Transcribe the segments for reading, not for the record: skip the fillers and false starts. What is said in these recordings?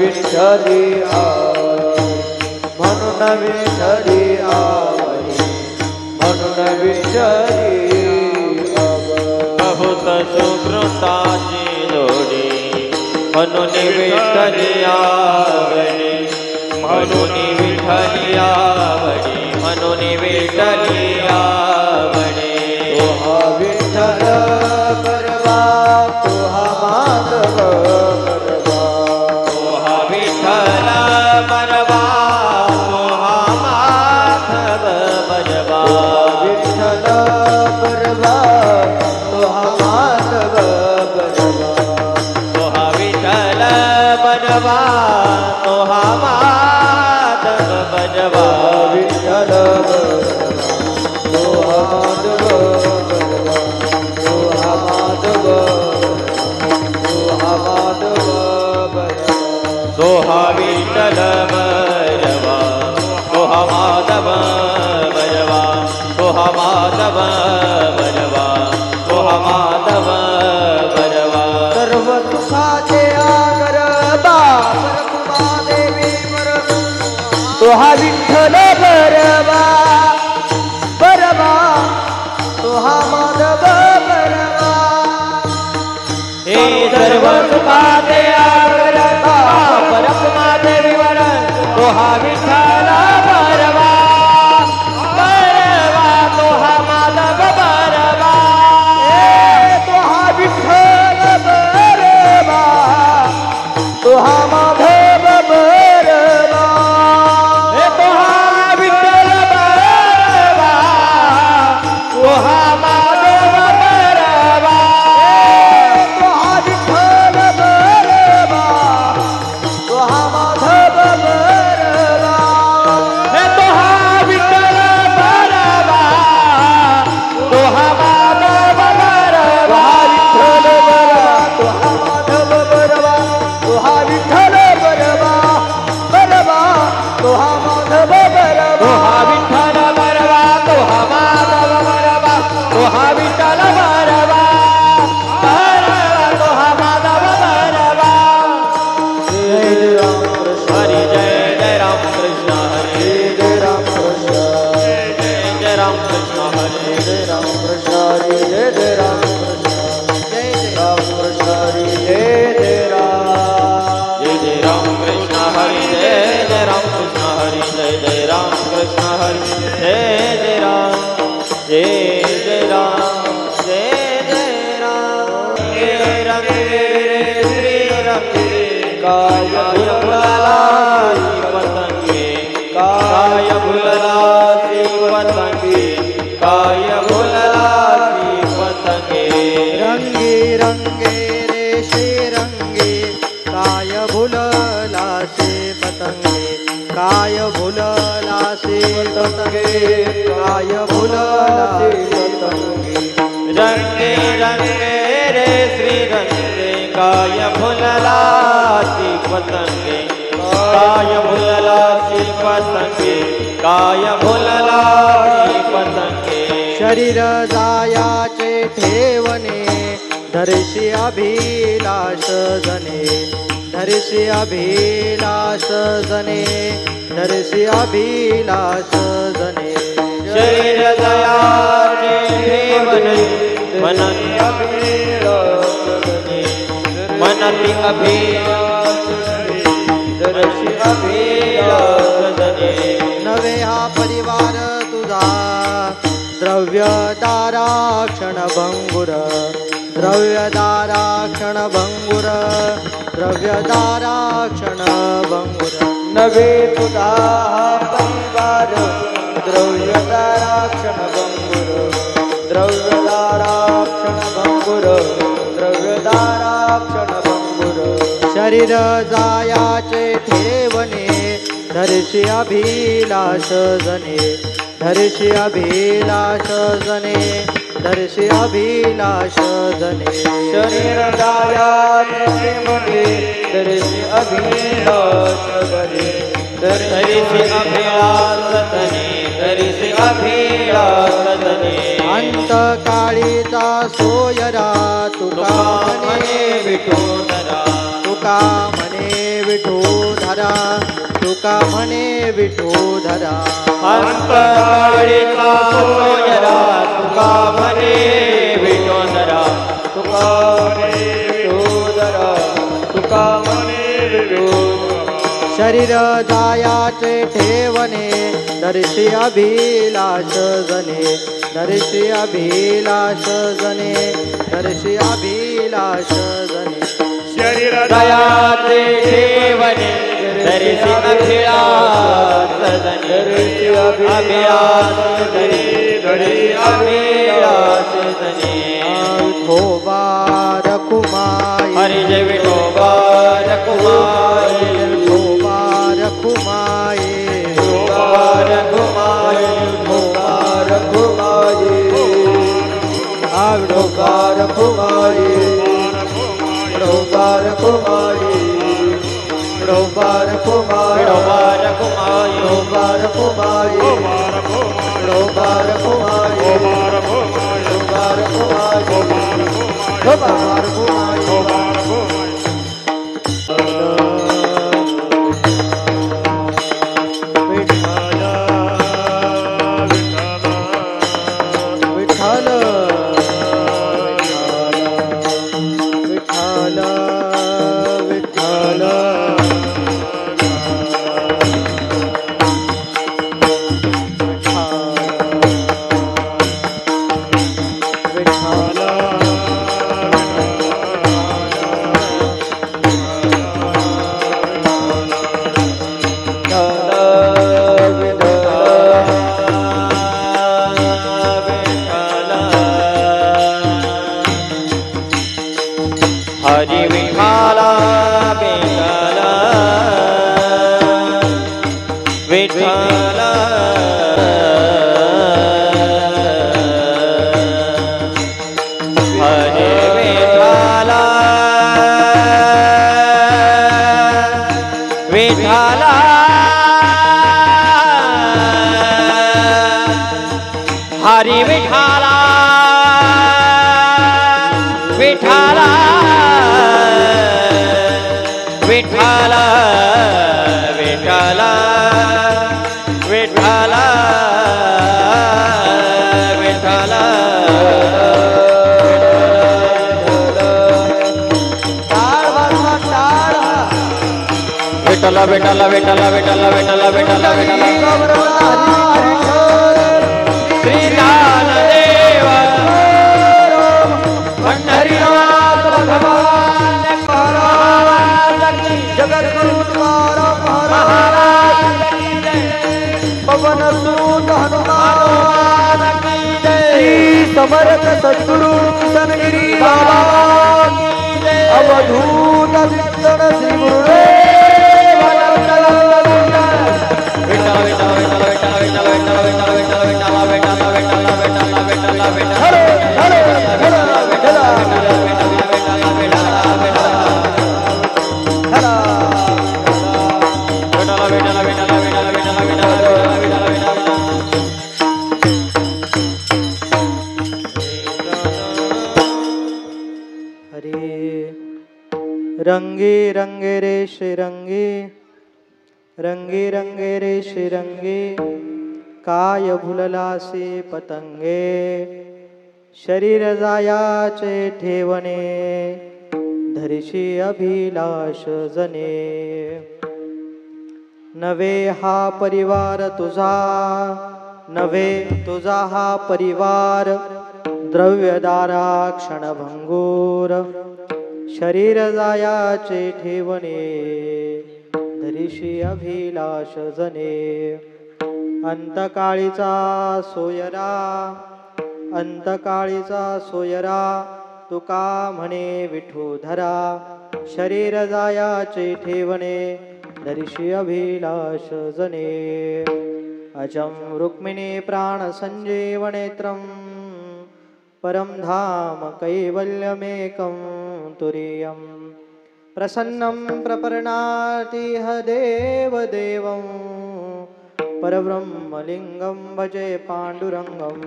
विठ्ठली विठ्ठली आवडी म्हणून विठ्ठली बहुत सुकृताची जोडी म्हणून विठ्ठली आवडी म्हणून विठ्ठली आवडी म्हणून विठ्ठली आवडी तोहा विठ्ठल परवा तोहा माधव परवा तोहा विठ्ठल परवा तोहा माधव परवा विठ्ठल परवा तोहा माधव परवा तोहा विठ्ठल परवा तोहा माधव परवा विठ्ठल तोहा माधव परवा तोहा माधव तोहा माधव परवा तोहा विठ्ठल परवा तोहा माधव परवा तोहा माधव परवा तोहा माधव परवा सर्व सुखाचे आगर बापरकुमा देवी वर तोहा विठ्ठल बरवा बरवा तोहा माधव बरवा हे सर्व सुखाचे आगर बापरकुमा देवी वर तोहा विठ्ठल परवा परवा तोहा माधव परवा तोहा विठ्ठल बरवा तोहा माधव बरवा हे तोहा विठ्ठल परवा तोहा माधव परवा तोहा विठ्ठल बरवा तोहा माधव बरवा हे तोहा विठ्ठल परवा तोहा माधव परवा तोहा विठ्ठल बरवा बरवा तोहा माधव बरवा तोहा विठ्ठल परवा तोहा माधव परवा तोहा विठ्ठल परवा परवा तोहा माधव परवा जय राम कृष्ण हरी जय राम कृष्ण हरी जय राम कृष्ण जय राम कृष्ण हरी जय राम कृष्ण हरी जय राम कृष्ण जय राम कृष्ण हरी जय राम जय राम कृष्ण हरी जय राम कृष्ण हरी जय राम कृष्ण हरी जय राम जय राम जय राम हे रंगे श्री रंगे काय भुलला पतंगे काय भुलला पतंगे काय भुलला पतंगे रंगे रंगे रे शे रंगे काय भुलला से पतंगे काय भुलला से पतंगे काय भुलला से पतंगे रंगे रंगे रे श्री रंगे काय भुलला पतंगे काय भुलला पतंगे काय भुलला पतंगे शरीर जायाचे ठेवणे धरशी अभिलाष जने धरशी अभिलाष जने धरशी अभिलाष जने शरीर दयाचे ठेवणे मनती अभिलाष जने मनती अभिलाष धरशी अभिलाष जने नवे हा परिवार तुझा द्रव्यदाराक्षण भंगुर द्रव्यदाराक्षण भंगुर द्रव्यदाराक्षण भंगुर नवे तुझा परिवार द्रव्यदाराक्षण भंगुर द्रव्यदाराक्षण भंगुर द्रव्यदाराक्षण भंगुर शरीर जायाचे ठेवणे धरशी अभिलाष जने धरशी अभिलाष जने धरशी अभिलाष जने शरीर दयाचे ठेवणे धरशी अभिलाष जने धरशी अभिलाष जने धरशी अभिलाष जने अंतकाळीचा सोयरा तुका म्हणे विठोधरा तुका म्हणे विठोधरा तुका म्हणे विठोधरा अंतकाळीचा सोयरा तुका म्हणे विठोधरा तुका म्हणे विठोधरा तुका म्हणे विठोधरा शरीर जायाचे ठेवणे दर्शी अभिलाष जने दर्शी अभिलाष जने दर्शी अभिलाष जने शरीर दयाचे ठेवणे दर्शी अभिलाष जने दर्शी अभिलाष जने दर्शी अभिलाष जने विठोबा रखुमाई हरि जय विठोबा रखुमाई विठोबा रखुमाई विठोबा रखुमाई विठोबा रखुमाई विठोबा रखुमाई विठोबा रखुमाई विठोबा रखुमाई विठोबा रखुमाई विठोबा रखुमाई विठोबा रखुमाई विठोबा रखुमाई विठोबा रखुमाई हरि विठाला बेठाला विठाला हरि विठाला विठाला हरि विठाला विठाला विठाला विठाला विठाला विठाला विठाला विठाला विठाला विठाला विठाला विठाला विठाला श्री ज्ञानदेव पंढरीनाथ भगवान जगद्गुरु महाराज पवन सूत हनुमान श्री समर्थ सद्गुरु किशनगिरी बाबा अवधूत विष्णु श्री गुरुदेव रंगे रंगे रे श्रीरंगे रंगे रंगे रे श्रीरंगे काय भुललासे पतंगे शरीर जायाचे ठेवणे धरिशी अभिलाष जने नवे हा परिवार तुझा नवे तुझा हा परिवार द्रव्यदारा क्षणभंगूर शरीर जायाचे ठेवणे धरिशी अभिलाष जने अंतकाळीचा सोयरा अंतकाळीचा सोयरा तुका म्हणे विठोधरा शरीर जायाचे ठेवणे धरिशी अभिलाष जने अजं रुक्मिणी प्राण संजीवनेत्रं परं धाम कैवल्यमेकं तुरीयं प्रसन्नं प्रपन्नातिह देवदेवं परब्रह्मलिङ्गं भजे पाण्डुरङ्गं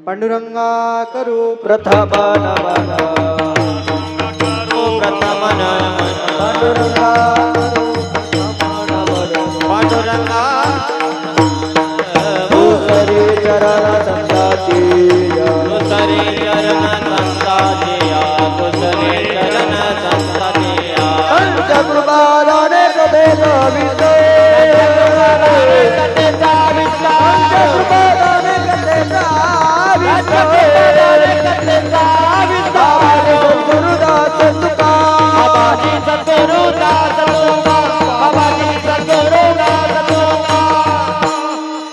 पाण्डुरङ्गा करू प्रथम नमन पाण्डुरङ्गा करू प्रथम नमन कृपादाने कथेचा विस्तार कृपादाने कथेचा सद्गुरुदास तुका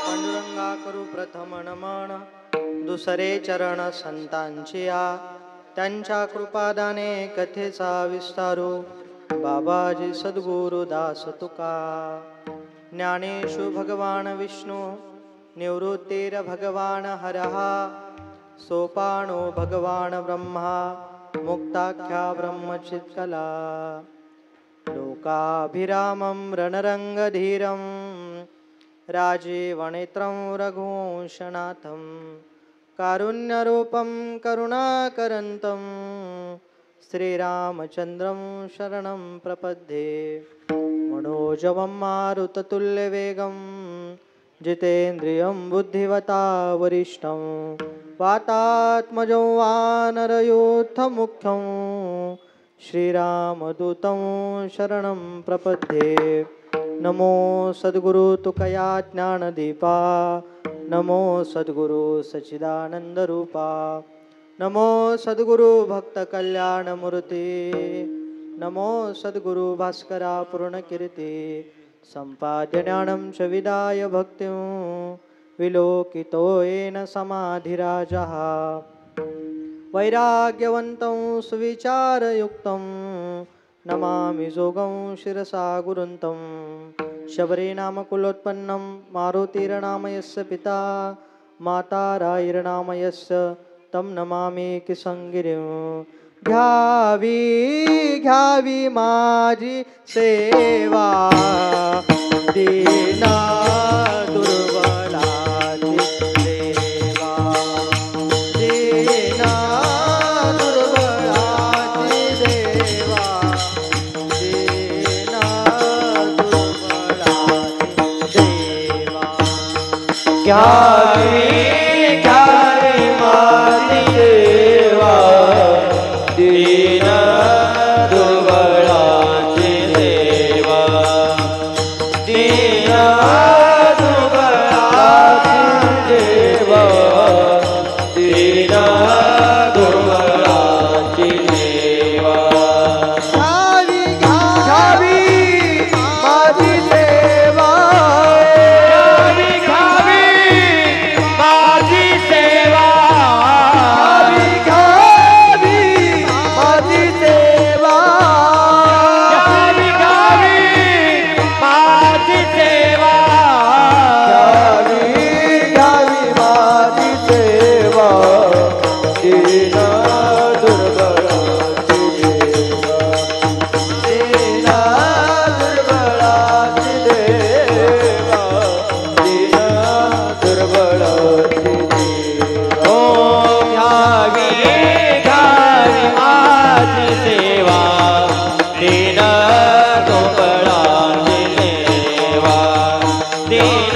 पांडुरंगा करू प्रथम नमन दुसरे चरण संतांची आ त्यांच्या कृपादाने कथेचा विस्तारू बाबाजी सद्गुरु दास तुका ज्ञानेशु भगवान विष्णू निवृत्तीर भगवान हरः सोपानो भगवान ब्रह्मा मुक्ताख्या ब्रह्मचित्कला लोकाभिरामं रणरंगधीरं राजीवनेत्रं रघुवंशनाथं कारुण्यरूपं करुणाकरन्तं श्रीरामचन्द्रं शरणं प्रपद्ये मनोजवं मारुततुल्यवेगं जितेन्द्रियं बुद्धिवता वरिष्ठं वातात्मजं वानरयूथमुख्यं श्रीरामदूतं शरणं प्रपद्ये नमो सद्गुरु तुकया ज्ञानदीपा नमो सद्गुरु सच्चिदानंदरूपा नमो सद्गुरु भक्त कल्याणमूर्ती नमो सद्गुरु भास्करा पूर्णकीर्ती संपाद्य ज्ञानं च विदाय भक्तिं विलोकितो येन समाधिराजः वैराग्यवन्तं सुविचारयुक्तं नमामि जोगं शिरसा गुरुन्तं शबरीनामकुलोत्पन्नं मारुतिर्नामयस्य पिता माता रायिर्नामयस्य तं नमामि किसंगिरिं घ्यावी घ्यावी माझी सेवा दीना दुर्बलाची सेवा दीना दुर्बलाची देवा दीना दुर्बलाची देवा घ्यावी घ्यावी माझी सेवा दीन दुर्बलाची सेवा दीन दुर्बलाची देवा दीन दुर्बलाची देवा घ्यावी घ्यावी माझी सेवा घ्यावी घ्यावी माझी सेवा घ्यावी घ्यावी माझी सेवा घ्यावी घ्यावी माझी सेवा घ्यावी घ्यावी माझी सेवा दीन दुर्बलाची देवा दीन दुर्बलाची देवा दीन दुर्बलाची देवा ओ घ्यावी घ्यावी माझी सेवा दीन दुर्बलाची सेवा दीन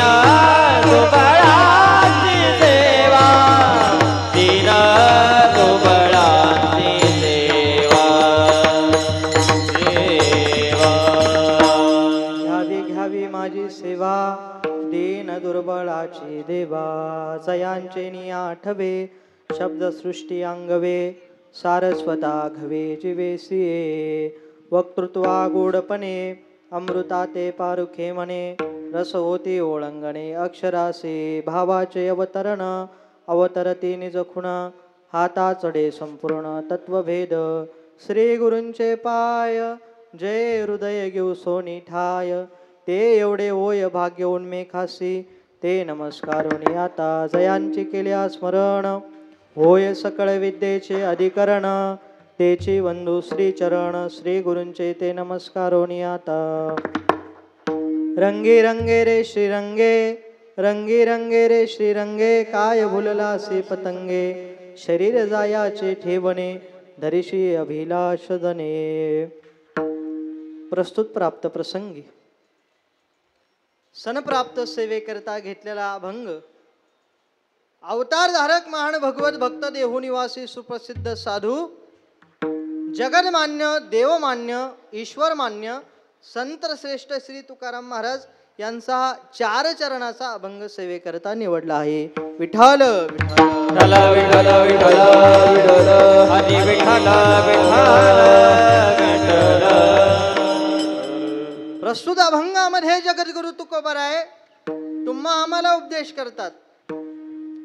दुर्बलाची सेवा दीन दुर्बलाची सेवा घ्यावी घ्यावी माझी सेवा दीन दुर्बलाची देवा जयांचे नियाठवे शब्दसृष्टी अंगवे सारस्वता घवे जीवेसिये वक्तृत्वा गोडपणे अमृता ते पारुखे मने रस होती ओळंगणे अक्षरासे भावाचे अवतरण अवतरती निज खुण हाता चढे संपूर्ण तत्वभेद श्री गुरूंचे पाय जय हृदय घेऊ सोनी ठाय ते एवढे होय भाग्य उन्मेखासी ते नमस्कारोनी आता जयांची केल्या स्मरण होय सकळ विद्येचे अधिकरण तेची वंदू श्री चरण श्री गुरूंचे ते नमस्कारोनी आता रंगे रंगे रे श्रीरंगे रंगी रंगे रे श्रीरंगे काय भुलला से पतंगे शरीर जायाचे ठेवणे धरिशी अभिलाष जने प्रस्तुत प्राप्त प्रसंगी सनप्राप्त सेवेकरता घेतलेला अभंग अवतार धारक महान भगवत भक्त देहू निवासी सुप्रसिद्ध साधू जगन्मान्य देवमान्य ईश्वरमान्य संत श्रेष्ठ श्री तुकाराम महाराज यांचा हा 4 चरणाचा अभंग सेवेकरता निवडला आहे. विठ्ठल विठ्ठल विठ्ठल विठ्ठल विठ्ठल हरी विठ्ठल विठ्ठल विठ्ठल. प्रस्तुत अभंगामध्ये जगद्गुरु तुकोबाराय तुम्हा आम्हाला उपदेश करतात.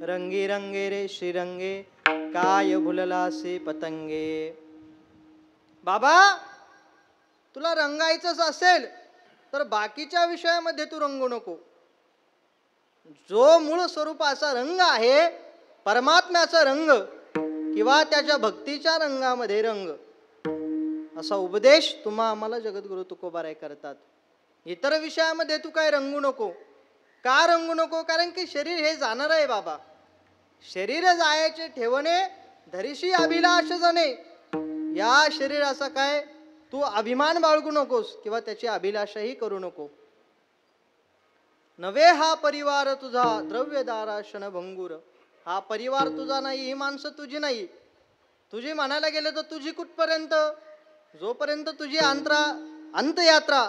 रंगी रंगे रे श्रीरंगे काय भुललासे पतंगे. बाबा तुला रंगायचंच असेल तर बाकीच्या विषयामध्ये तू रंगू नको. जो मूळ स्वरूपाचा रंग आहे परमात्म्याचा रंग किंवा त्याच्या भक्तीच्या रंगामध्ये रंग, असा उपदेश तुम्हा आम्हाला जगद्गुरु तुकोबाराय करतात. इतर विषयामध्ये तू काय रंगू नको. का रंगू नको? कारण की शरीर हे जाणार आहे बाबा. शरीर जायचे ठेवणे धरीशी अभिलाष जने. या शरीराचा काय तू अभिमान बाळगू नकोस किंवा त्याची अभिलाषाही करू नको. नवे हा परिवार तुझा द्रव्यदारा क्षणभंगूर. हा परिवार तुझा नाही, ही माणसं तुझी नाही. तुझी म्हणायला गेलं तर तुझी कुठपर्यंत? जोपर्यंत तुझी अंतयात्रा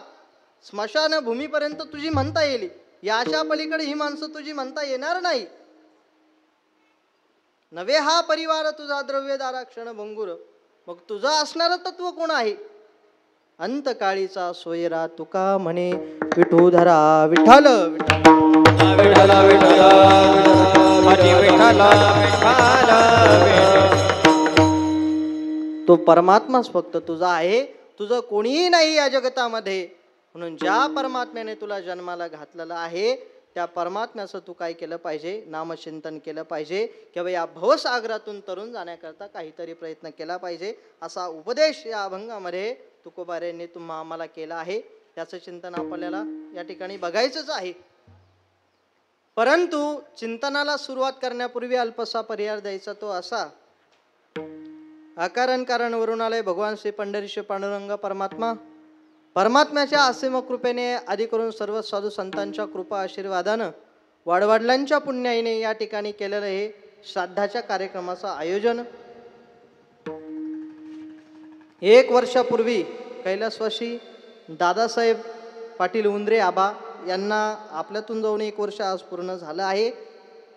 स्मशान भूमीपर्यंत तुझी म्हणता येईल. याच्या पलीकडे ही माणसं तुझी म्हणता येणार नाही. नवे हा परिवार तुझा द्रव्यदारा क्षणभंगूर. मग तुझा असणारं तत्व कोण आहे? अंतकाळीचा सोयरा तुका म्हणे विठूधरा. विठ्ठल विठ्ठल विठ्ठल विठ्ठल हरी विठ्ठल विठ्ठल विठ्ठल. तो परमात्माच फक्त तुझा आहे, तुझं कोणीही नाही या जगतामध्ये. म्हणून ज्या परमात्म्याने तुला जन्माला घातलेलं आहे त्या परमात्म्याचं तू काय केलं पाहिजे? नामचिंतन केलं पाहिजे किंवा या भवसागरातून तरुण जाण्याकरता काहीतरी प्रयत्न केला पाहिजे. असा उपदेश या अभंगामध्ये तुकोबारायांनी तुम्हा आम्हाला केला आहे. त्याचं चिंतन आपल्याला या ठिकाणी बघायचंच आहे. परंतु चिंतनाला सुरुवात करण्यापूर्वी अल्पसा पर्याय द्यायचा तो असा. अकारण कारण वरून आलंय भगवान श्री पंढरीश पांडुरंग परमात्मा. परमात्म्याच्या असीम कृपेने आधी करून सर्व साधू संतांच्या कृपा आशीर्वादानं वाडवडिलांच्या पुण्याईने या ठिकाणी केलेलं हे श्राद्धाच्या कार्यक्रमाचं आयोजन 1 वर्षापूर्वी कैलासवासी दादासाहेब पाटील उंद्रे आबा यांना आपल्यातून जाऊन 1 वर्ष आज पूर्ण झालं आहे.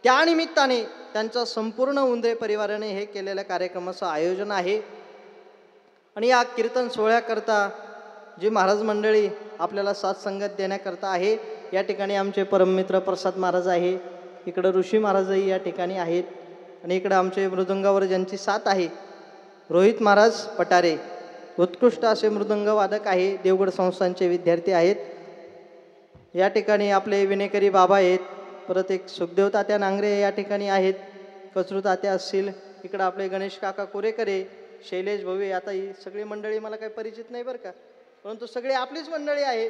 त्यानिमित्ताने त्यांच्या संपूर्ण उंद्रे परिवाराने हे केलेल्या कार्यक्रमाचं आयोजन आहे. आणि या कीर्तन सोहळ्याकरता जी महाराज मंडळी आपल्याला साथ संगत देण्याकरता आहे, या ठिकाणी आमचे परममित्र प्रसाद महाराज आहे, इकडं ऋषी महाराजही या ठिकाणी आहेत, आणि इकडं आमचे मृदंगावर ज्यांची साथ आहे रोहित महाराज पटारे, उत्कृष्ट असे मृदंग वादक आहे, देवगड संस्थांचे विद्यार्थी आहेत. या ठिकाणी आपले विनेकरी बाबा आहेत, परत एक सुखदेव तात्या नांगरे या ठिकाणी आहेत, कचरू तात्या असतील, इकडं आपले गणेश काका कोरेकरे, शैलेश भवे. आता ही सगळी मंडळी मला काही परिचित नाही बरं का, परंतु सगळी आपलीच मंडळी आहे.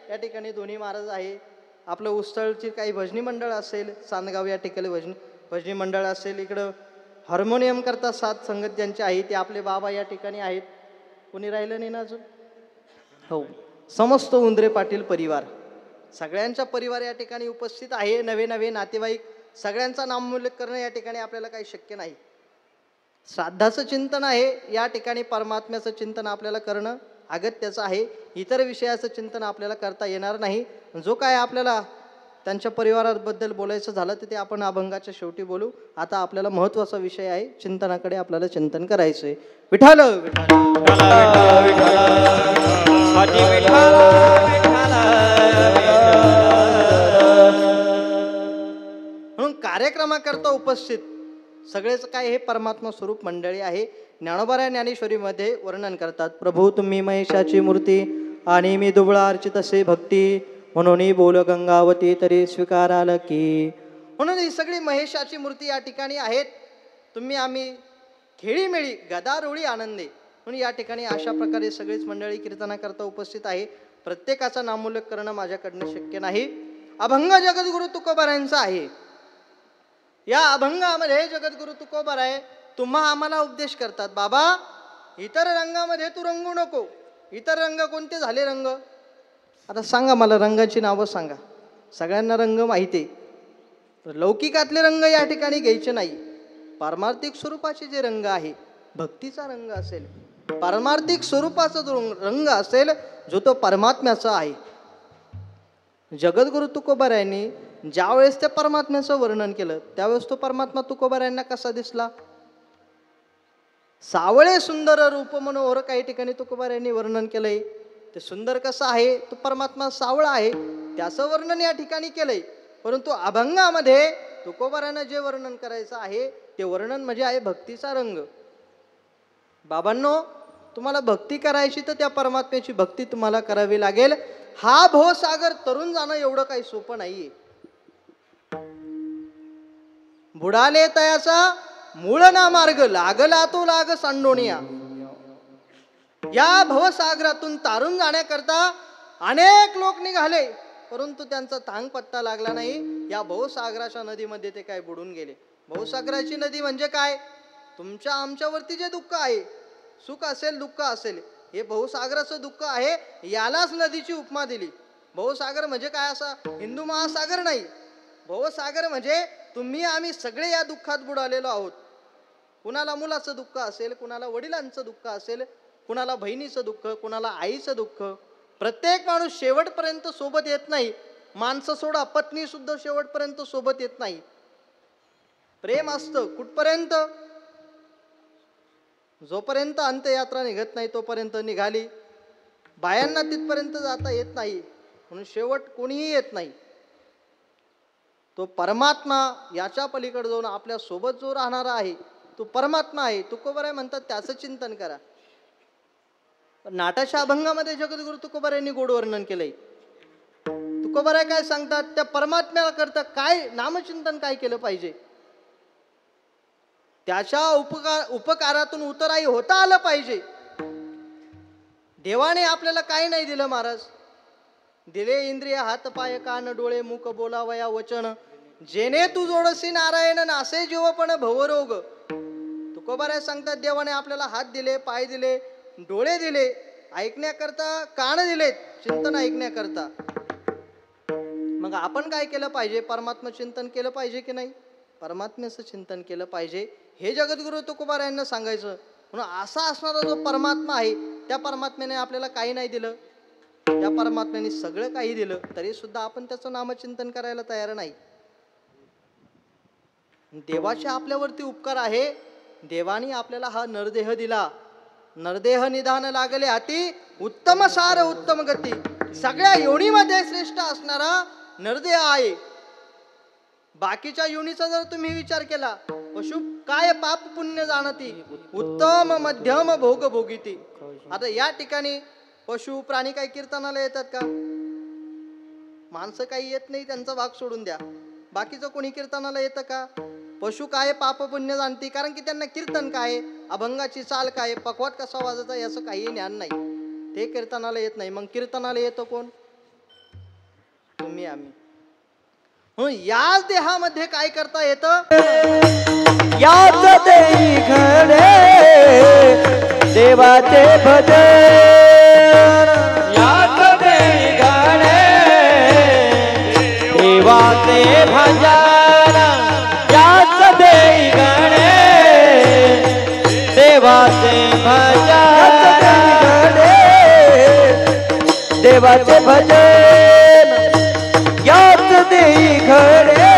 या ठिकाणी दोन्ही महाराज आहे, आपलं उस्तळची काही भजनी मंडळ असेल, चांदगाव या ठिकाणी भजनी मंडळ असेल, इकडं हार्मोनियम करता साथ संगत ज्यांचे आहे ते आपले बाबा या ठिकाणी आहेत. कोणी राहिलं नाही ना अजून? हो, समस्त उंद्रे पाटील परिवार, सगळ्यांचा परिवार या ठिकाणी उपस्थित आहे. नवे नवे नातेवाईक, सगळ्यांचा नामोल्लेख करणं या ठिकाणी आपल्याला काही शक्य नाही. श्राद्धाचं चिंतन आहे, या ठिकाणी परमात्म्याचं चिंतन आपल्याला करणं अगत्याचं आहे. इतर विषयाचं चिंतन आपल्याला करता येणार नाही. जो काय आपल्याला त्यांच्या परिवाराबद्दल बोलायचं झालं तर ते आपण अभंगाच्या शेवटी बोलू. आता आपल्याला महत्त्वाचा विषय आहे, चिंतनाकडे आपल्याला चिंतन करायचं आहे. विठ्ठल विठ्ठल म्हणून कार्यक्रमाकरता उपस्थित सगळेच काय हे परमात्मा स्वरूप मंडळी आहे. ज्ञानोबा ज्ञानेश्वरीमध्ये वर्णन करतात, प्रभू तुम्ही महेशाची मूर्ती आणि मी दुबळा अर्चित असे भक्ती, म्हणून बोल गंगावती तरी स्वीकाराल की. म्हणून ही सगळी महेशाची मूर्ती या ठिकाणी आहेत. तुम्ही आम्ही खेळीमेळी गदारोळी आनंदे. म्हणून या ठिकाणी अशा प्रकारे सगळीच मंडळी कीर्तनाकरता उपस्थित आहे. प्रत्येकाचा नामोल्लेख करणं माझ्याकडनं शक्य नाही. अभंग जगद्गुरु तुकोबारायांचा आहे. या अभंगामध्ये जगद्गुरु तुकोबाराय तुम्हा आम्हाला उपदेश करतात, बाबा इतर रंगामध्ये तू रंगू नको. इतर रंग कोणते झाले रंग? आता सांगा मला, रंगाची नावं सांगा. सगळ्यांना रंग माहिती आहे. लौकिकातले रंग या ठिकाणी घ्यायचे नाही. पारमार्थिक स्वरूपाचे जे रंग आहे, भक्तीचा रंग असेल, पारमार्थिक स्वरूपाचा जो रंग असेल जो तो परमात्म्याचा आहे. जगद्गुरु तुकोबारायांनी ज्यावेळेस त्या परमात्म्याचं वर्णन केलं त्यावेळेस तो परमात्मा तुकोबारायांना कसा दिसला? सावळे सुंदर रूप मनोहर काही ठिकाणी तुकोबारायांनी वर्णन केलंय. ते सुंदर कसं आहे? तो परमात्मा सावळा आहे त्याचं वर्णन या ठिकाणी केलंय. परंतु अभंगामध्ये तुकोबारायांना जे वर्णन करायचं आहे ते वर्णन म्हणजे आहे भक्तीचा रंग. बाबांनो, तुम्हाला भक्ती करायची तर त्या परमात्म्याची भक्ती तुम्हाला करावी लागेल. हा भवसागर तरुण जाणं एवढं काही सोपं नाहीये. बुडाले तयाचा मूळ ना मार्ग लागला तो लाग सांडोनिया. या भवसागरातून तारून जाण्याकरता अनेक लोक निघाले परंतु त्यांचा थांग पत्ता लागला नाही. या भवसागराच्या नदीमध्ये ते काय बुडून गेले. भवसागराची नदी म्हणजे काय? तुमच्या आमच्यावरती जे दुःख आहे, सुख असेल दुःख असेल, हे भवसागराचं दुःख आहे. यालाच नदीची उपमा दिली. भवसागर म्हणजे काय? असा हिंदू महासागर नाही. भवसागर म्हणजे तुम्ही आम्ही सगळे या दुःखात बुडालेलो आहोत. कुणाला मुलाचं दुःख असेल, कुणाला वडिलांचं दुःख असेल, कुणाला बहिणीचं दुःख, कुणाला आईचं दुःख. प्रत्येक माणूस शेवटपर्यंत सोबत येत नाही. माणसं सोडा, पत्नी सुद्धा शेवटपर्यंत सोबत येत नाही. प्रेम असतं कुठपर्यंत? जोपर्यंत अंत्ययात्रा निघत नाही तोपर्यंत निघाली. बायांना तिथपर्यंत जाता येत नाही म्हणून शेवट कोणीही येत नाही. तो परमात्मा याच्या पलीकडे जाऊन आपल्या सोबत जो राहणारा आहे तो परमात्मा आहे. तुकोबाराय म्हणतात त्याचं चिंतन करा. नाटाच्या अभंगामध्ये जगद्गुरु तुकोबारायांनी गोड वर्णन केलंय. तुकोबाराय काय सांगतात? त्या परमात्म्याला करता काय नामचिंतन काय केलं पाहिजे? त्याच्या उपकारातून उतराई होता आलं पाहिजे. देवाने आपल्याला काही नाही दिलं महाराज. दिले इंद्रिय हात पाय कान डोळे मुख बोलावया वचन. जेने तू जोडसी नारायण नासे जीवपण भवरोग. तुकोबाराय सांगतात देवाने आपल्याला हात दिले, पाय दिले, डोळे दिले ऐकण्याकरता, कान दिलेत चिंतन ऐकण्याकरता. मग आपण काय केलं पाहिजे? परमात्मा चिंतन केलं पाहिजे की नाही? परमात्म्याचं चिंतन केलं पाहिजे हे जगद्गुरु तुकोबारायांना सांगायचं. म्हणून असा असणारा जो परमात्मा आहे त्या परमात्म्याने आपल्याला काही नाही दिलं, त्या परमात्म्याने सगळं काही दिलं तरी सुद्धा आपण त्याचं नामचिंतन करायला तयार नाही. देवाचे आपल्यावरती उपकार आहे. देवाने आपल्याला हा नरदेह दिला. नरदेह निधान लागले हाती उत्तम सार उत्तम गती. सगळ्या योनीमध्ये श्रेष्ठ असणारा नरदेह आहे. बाकीच्या योनीचा जर तुम्ही विचार केला, पशु काय पाप पुण्य जाणती उत्तम मध्यम भोग भोगिती. आता या ठिकाणी पशु प्राणी काही कीर्तनाला येतात का? माणसं काही येत नाही, त्यांचा भाग सोडून द्या. बाकीचं कोणी कीर्तनाला येतं का? पशु काय पाप पुण्य जाणती, कारण की त्यांना कीर्तन काय, अभंगाची चाल काय, पखवाट कसा वाजवायचा याचं काही ज्ञान नाही. ते कीर्तनाला येत नाही. मग कीर्तनाला येतं कोण? तुम्ही आम्ही. म्हणून याच देहामध्ये काय करता येतं? याच देही घडे देवाचे भजन. याच देही घडे देवाचे भजन. याच देही घडे देवाचे भजन. देवाचे भजन. याच देही घडे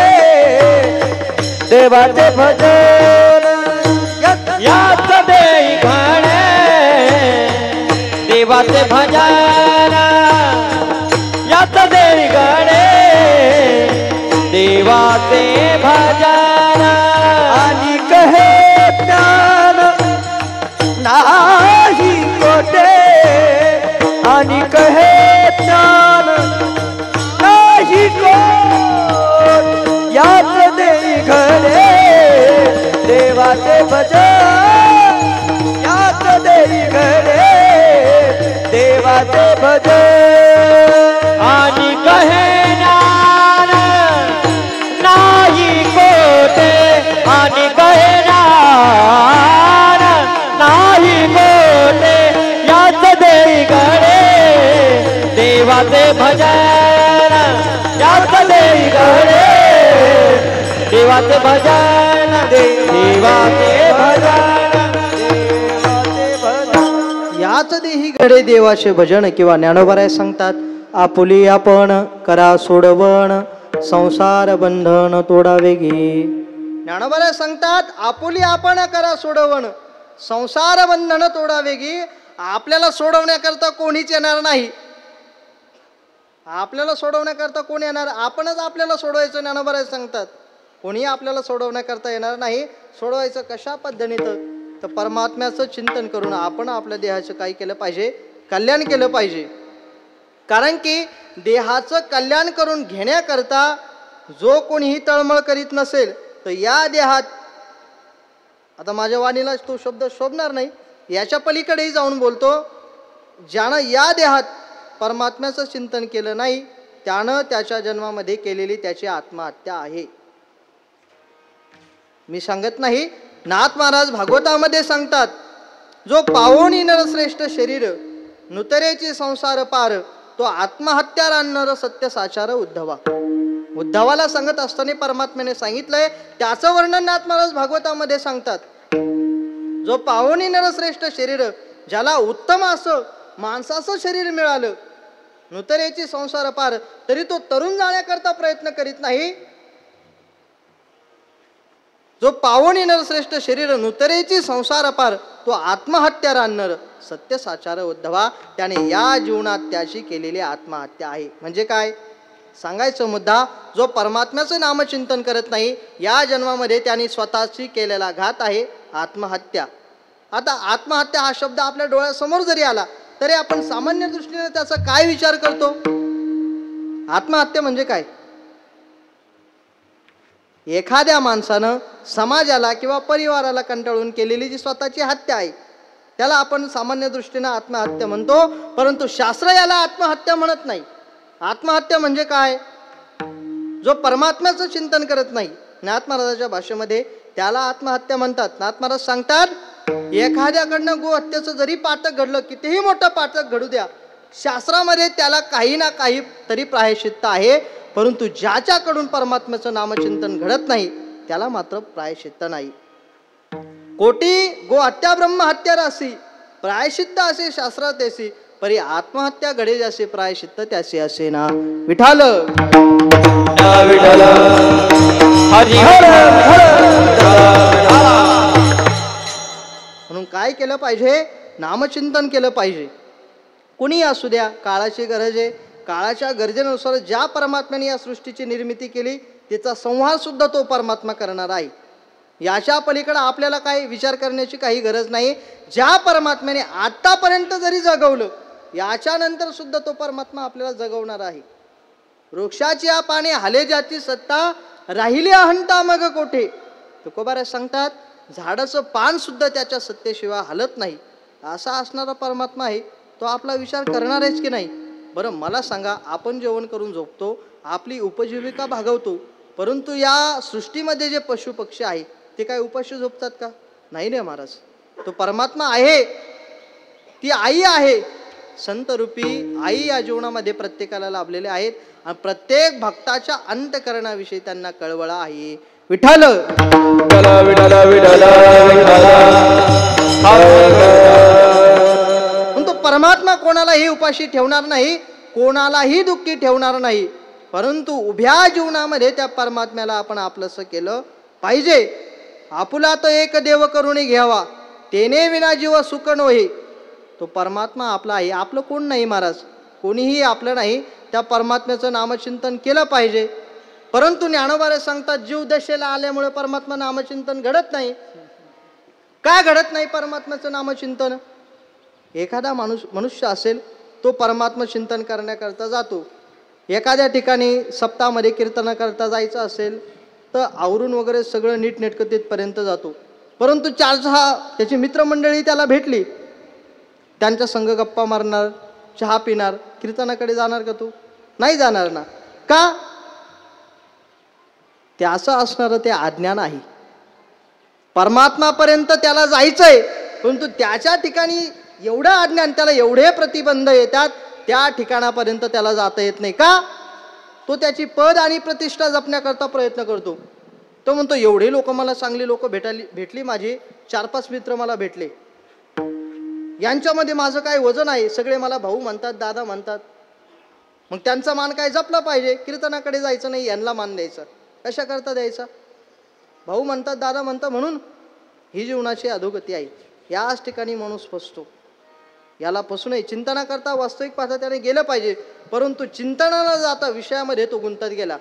देवाचे भजन. याच देही घडे देवाचे भजन. याच देही घडे देवाचे भजन. आणि कहे ज्ञान नाही कोठे. आणि कहे ज्ञान नाही कोठ. याच देही घडे देवाचे भजन. याच देही घडे देवाचे भजन. आणि कहे ज्ञान नाही कोठे. आणि कहे ज्ञान नाही कोठे. याच देही घडे देवाचे भजन. याच देही घडे देवाचे भजन. देवाचे भजन. देवाचे भजन. याच देही घडे देवाचे भजन. किंवा ज्ञानोबा सांगतात, आपुली आपण करा सोडवण, संसार बंधन तोडावे गे. ज्ञानोबा सांगतात, आपुली आपण करा सोडवण, संसार बंधन तोडावे गे. आपल्याला सोडवण्याकरता कोणीच येणार नाही. आपल्याला सोडवण्याकरता कोण येणार? आपणच आपल्याला सोडवायचं. ज्ञानोबा सांगतात, कोणी आपल्याला सोडवण्याकरता येणार नाही. सोडवायचं कशा पद्धतीनं? तर परमात्म्याचं चिंतन करून आपण आपल्या देहाचं काय केलं पाहिजे? कल्याण केलं पाहिजे. कारण की देहाचं कल्याण करून घेण्याकरता जो कोणीही तळमळ करीत नसेल तर या देहात, आता माझ्या वाणीला तो शब्द शोभणार नाही, याच्या पलीकडेही जाऊन बोलतो, ज्यानं या देहात परमात्म्याचं चिंतन केलं नाही त्यानं त्याच्या जन्मामध्ये केलेली त्याची आत्महत्या आहे. मी सांगत नाही, नाथ महाराज भागवतामध्ये सांगतात, जो पावोनी नरश्रेष्ठ शरीर नुतरेची संसार पार, तो आत्महत्या राहणार सत्य साचार उद्धवा. उद्धवाला सांगत असताना परमात्म्याने सांगितलंय, त्याचं वर्णन नाथ महाराज भागवतामध्ये सांगतात. जो पावोनी नरश्रेष्ठ शरीर, ज्याला उत्तम असं माणसाचं शरीर मिळालं, नुतरेची संसार पार, तरी तो तरुण जाण्याकरता प्रयत्न करीत नाही. जो पावोनी नरश्रेष्ठ शरीर नुतरेची संसार पार, तो आत्महत्या राहणार सत्य साचार उद्धवा. त्याने या जीवनात त्याची केलेली आत्महत्या आहे. म्हणजे काय सांगायचं मुद्दा, जो परमात्म्याचं नामचिंतन करत नाही या जन्मामध्ये त्याने स्वतःची केलेला घात आहे आत्महत्या. आता आत्महत्या हा शब्द आपल्या डोळ्यासमोर जरी आला तरी आपण सामान्य दृष्टीने त्याचा काय विचार करतो? आत्महत्या म्हणजे काय? एखाद्या माणसानं समाजाला किंवा परिवाराला कंटाळून केलेली जी स्वतःची हत्या आहे त्याला आपण सामान्य दृष्टीने आत्महत्या म्हणतो. परंतु शास्त्र याला आत्महत्या म्हणत नाही. आत्महत्या म्हणजे काय? जो परमात्म्याचं चिंतन करत नाही, नाथ महाराजाच्या भाषेमध्ये त्याला आत्महत्या म्हणतात. नाथ महाराज सांगतात, एखाद्याकडनं गोहत्येचं जरी पातक घडलं, कितीही मोठं पातक घडू द्या, शास्त्रामध्ये त्याला काही ना काही तरी प्रायश्चित्त आहे. परंतु ज्याच्याकडून परमात्म्याचं नामचिंतन घडत नाही त्याला मात्र प्रायश्चित्त नाही. कोटी गो हत्या ब्रह्म हत्या रासी, प्रायश्चित्त असे शास्त्रात ऐसी, परी आत्महत्या घडे जसे प्रायश्चित्त त्याचे असे ना. विठाल म्हणून काय केलं पाहिजे? नामचिंतन केलं पाहिजे. कुणी असू द्या, काळाची गरज आहे. काळाच्या गरजेनुसार ज्या परमात्म्याने या सृष्टीची निर्मिती केली त्याचा संहार सुद्धा तो परमात्मा करणार आहे. याच्या पलीकडे आपल्याला काही विचार करण्याची काही गरज नाही. ज्या परमात्म्याने आतापर्यंत जरी जगवलं, याच्यानंतर सुद्धा तो परमात्मा आपल्याला जगवणार आहे. वृक्षाची या पाने हाले ज्याची सत्ता, राहिली अहंता मग कोठे. तुकोबारा सांगतात, झाडाचं पान सुद्धा त्याच्या सत्तेशिवाय हलत नाही. असा असणारा परमात्मा आहे, तो आपला विचार करणार आहेच की नाही? बरं मला सांगा, आपण जेवण करून झोपतो, आपली उपजीविका भागवतो, परंतु या सृष्टीमध्ये जे पशु पक्षी आहे ते काय उपाशी झोपतात का? नाही रे महाराज. तो परमात्मा आहे, ती आई आहे. संत रूपी आई या जीवनामध्ये प्रत्येकाला लाभलेले आहेत आणि प्रत्येक भक्ताच्या अंतःकरणाविषयी त्यांना कळवळा आहे. विठ्ठल तो परमात्मा कोणालाही उपाशी ठेवणार नाही, कोणालाही दुःखी ठेवणार नाही. परंतु उभ्या जीवनामध्ये त्या परमात्म्याला आपण आपलंसं केलं पाहिजे. आपुला तो एक देव करून घ्यावा, तेने विना जीव सुख नोहे. तो परमात्मा आपला आहे, आपलं कोण नाही महाराज, कोणीही आपलं नाही. त्या परमात्म्याचं नामचिंतन केलं पाहिजे. परंतु ज्ञानोबा सांगतात, जीव दशेला आल्यामुळे परमात्मा नामचिंतन घडत नाही. काय घडत नाही परमात्म्याचं नामचिंतन? एखादा मनुष्य असेल, तो परमात्मा चिंतन करण्याकरता जातो. एखाद्या ठिकाणी सप्ताहामध्ये कीर्तन करता जायचं असेल तर आवरून वगैरे सगळं नीटनेटकं तिथपर्यंत जातो. परंतु 4-6 त्याची मित्रमंडळी त्याला भेटली, त्यांच्या संग गप्पा मारणार, चहा पिणार, कीर्तनाकडे जाणार का तू? नाही जाणार ना. का? ते असं असणारं ते अज्ञान आहे. परमात्मापर्यंत त्याला जायचंय, परंतु त्याच्या ठिकाणी एवढं अज्ञान, त्याला एवढे प्रतिबंध येतात, त्या ठिकाणापर्यंत त्याला जाता येत नाही. का? तो त्याची पद आणि प्रतिष्ठा जपण्याकरता प्रयत्न करतो. तो म्हणतो, एवढे लोक मला, चांगली लोक भेटली, माझी 4-5 मित्र मला भेटले, यांच्यामध्ये माझं काय वजन आहे? सगळे मला भाऊ म्हणतात, दादा म्हणतात. मग त्यांचा मान काय जपला पाहिजे. कीर्तनाकडे जायचं नाही, यांना मान द्यायचा. कशा करता द्यायचा? भाऊ म्हणतात, दादा म्हणतात म्हणून. ही जीवनाची अधोगती आहे. याच ठिकाणी माणूस फसतो. याला फसू नये. चिंतनाकरता वास्तविक पाहता त्याने गेलं पाहिजे, परंतु चिंतनाला जाता विषयामध्ये तो गुंतत गेला.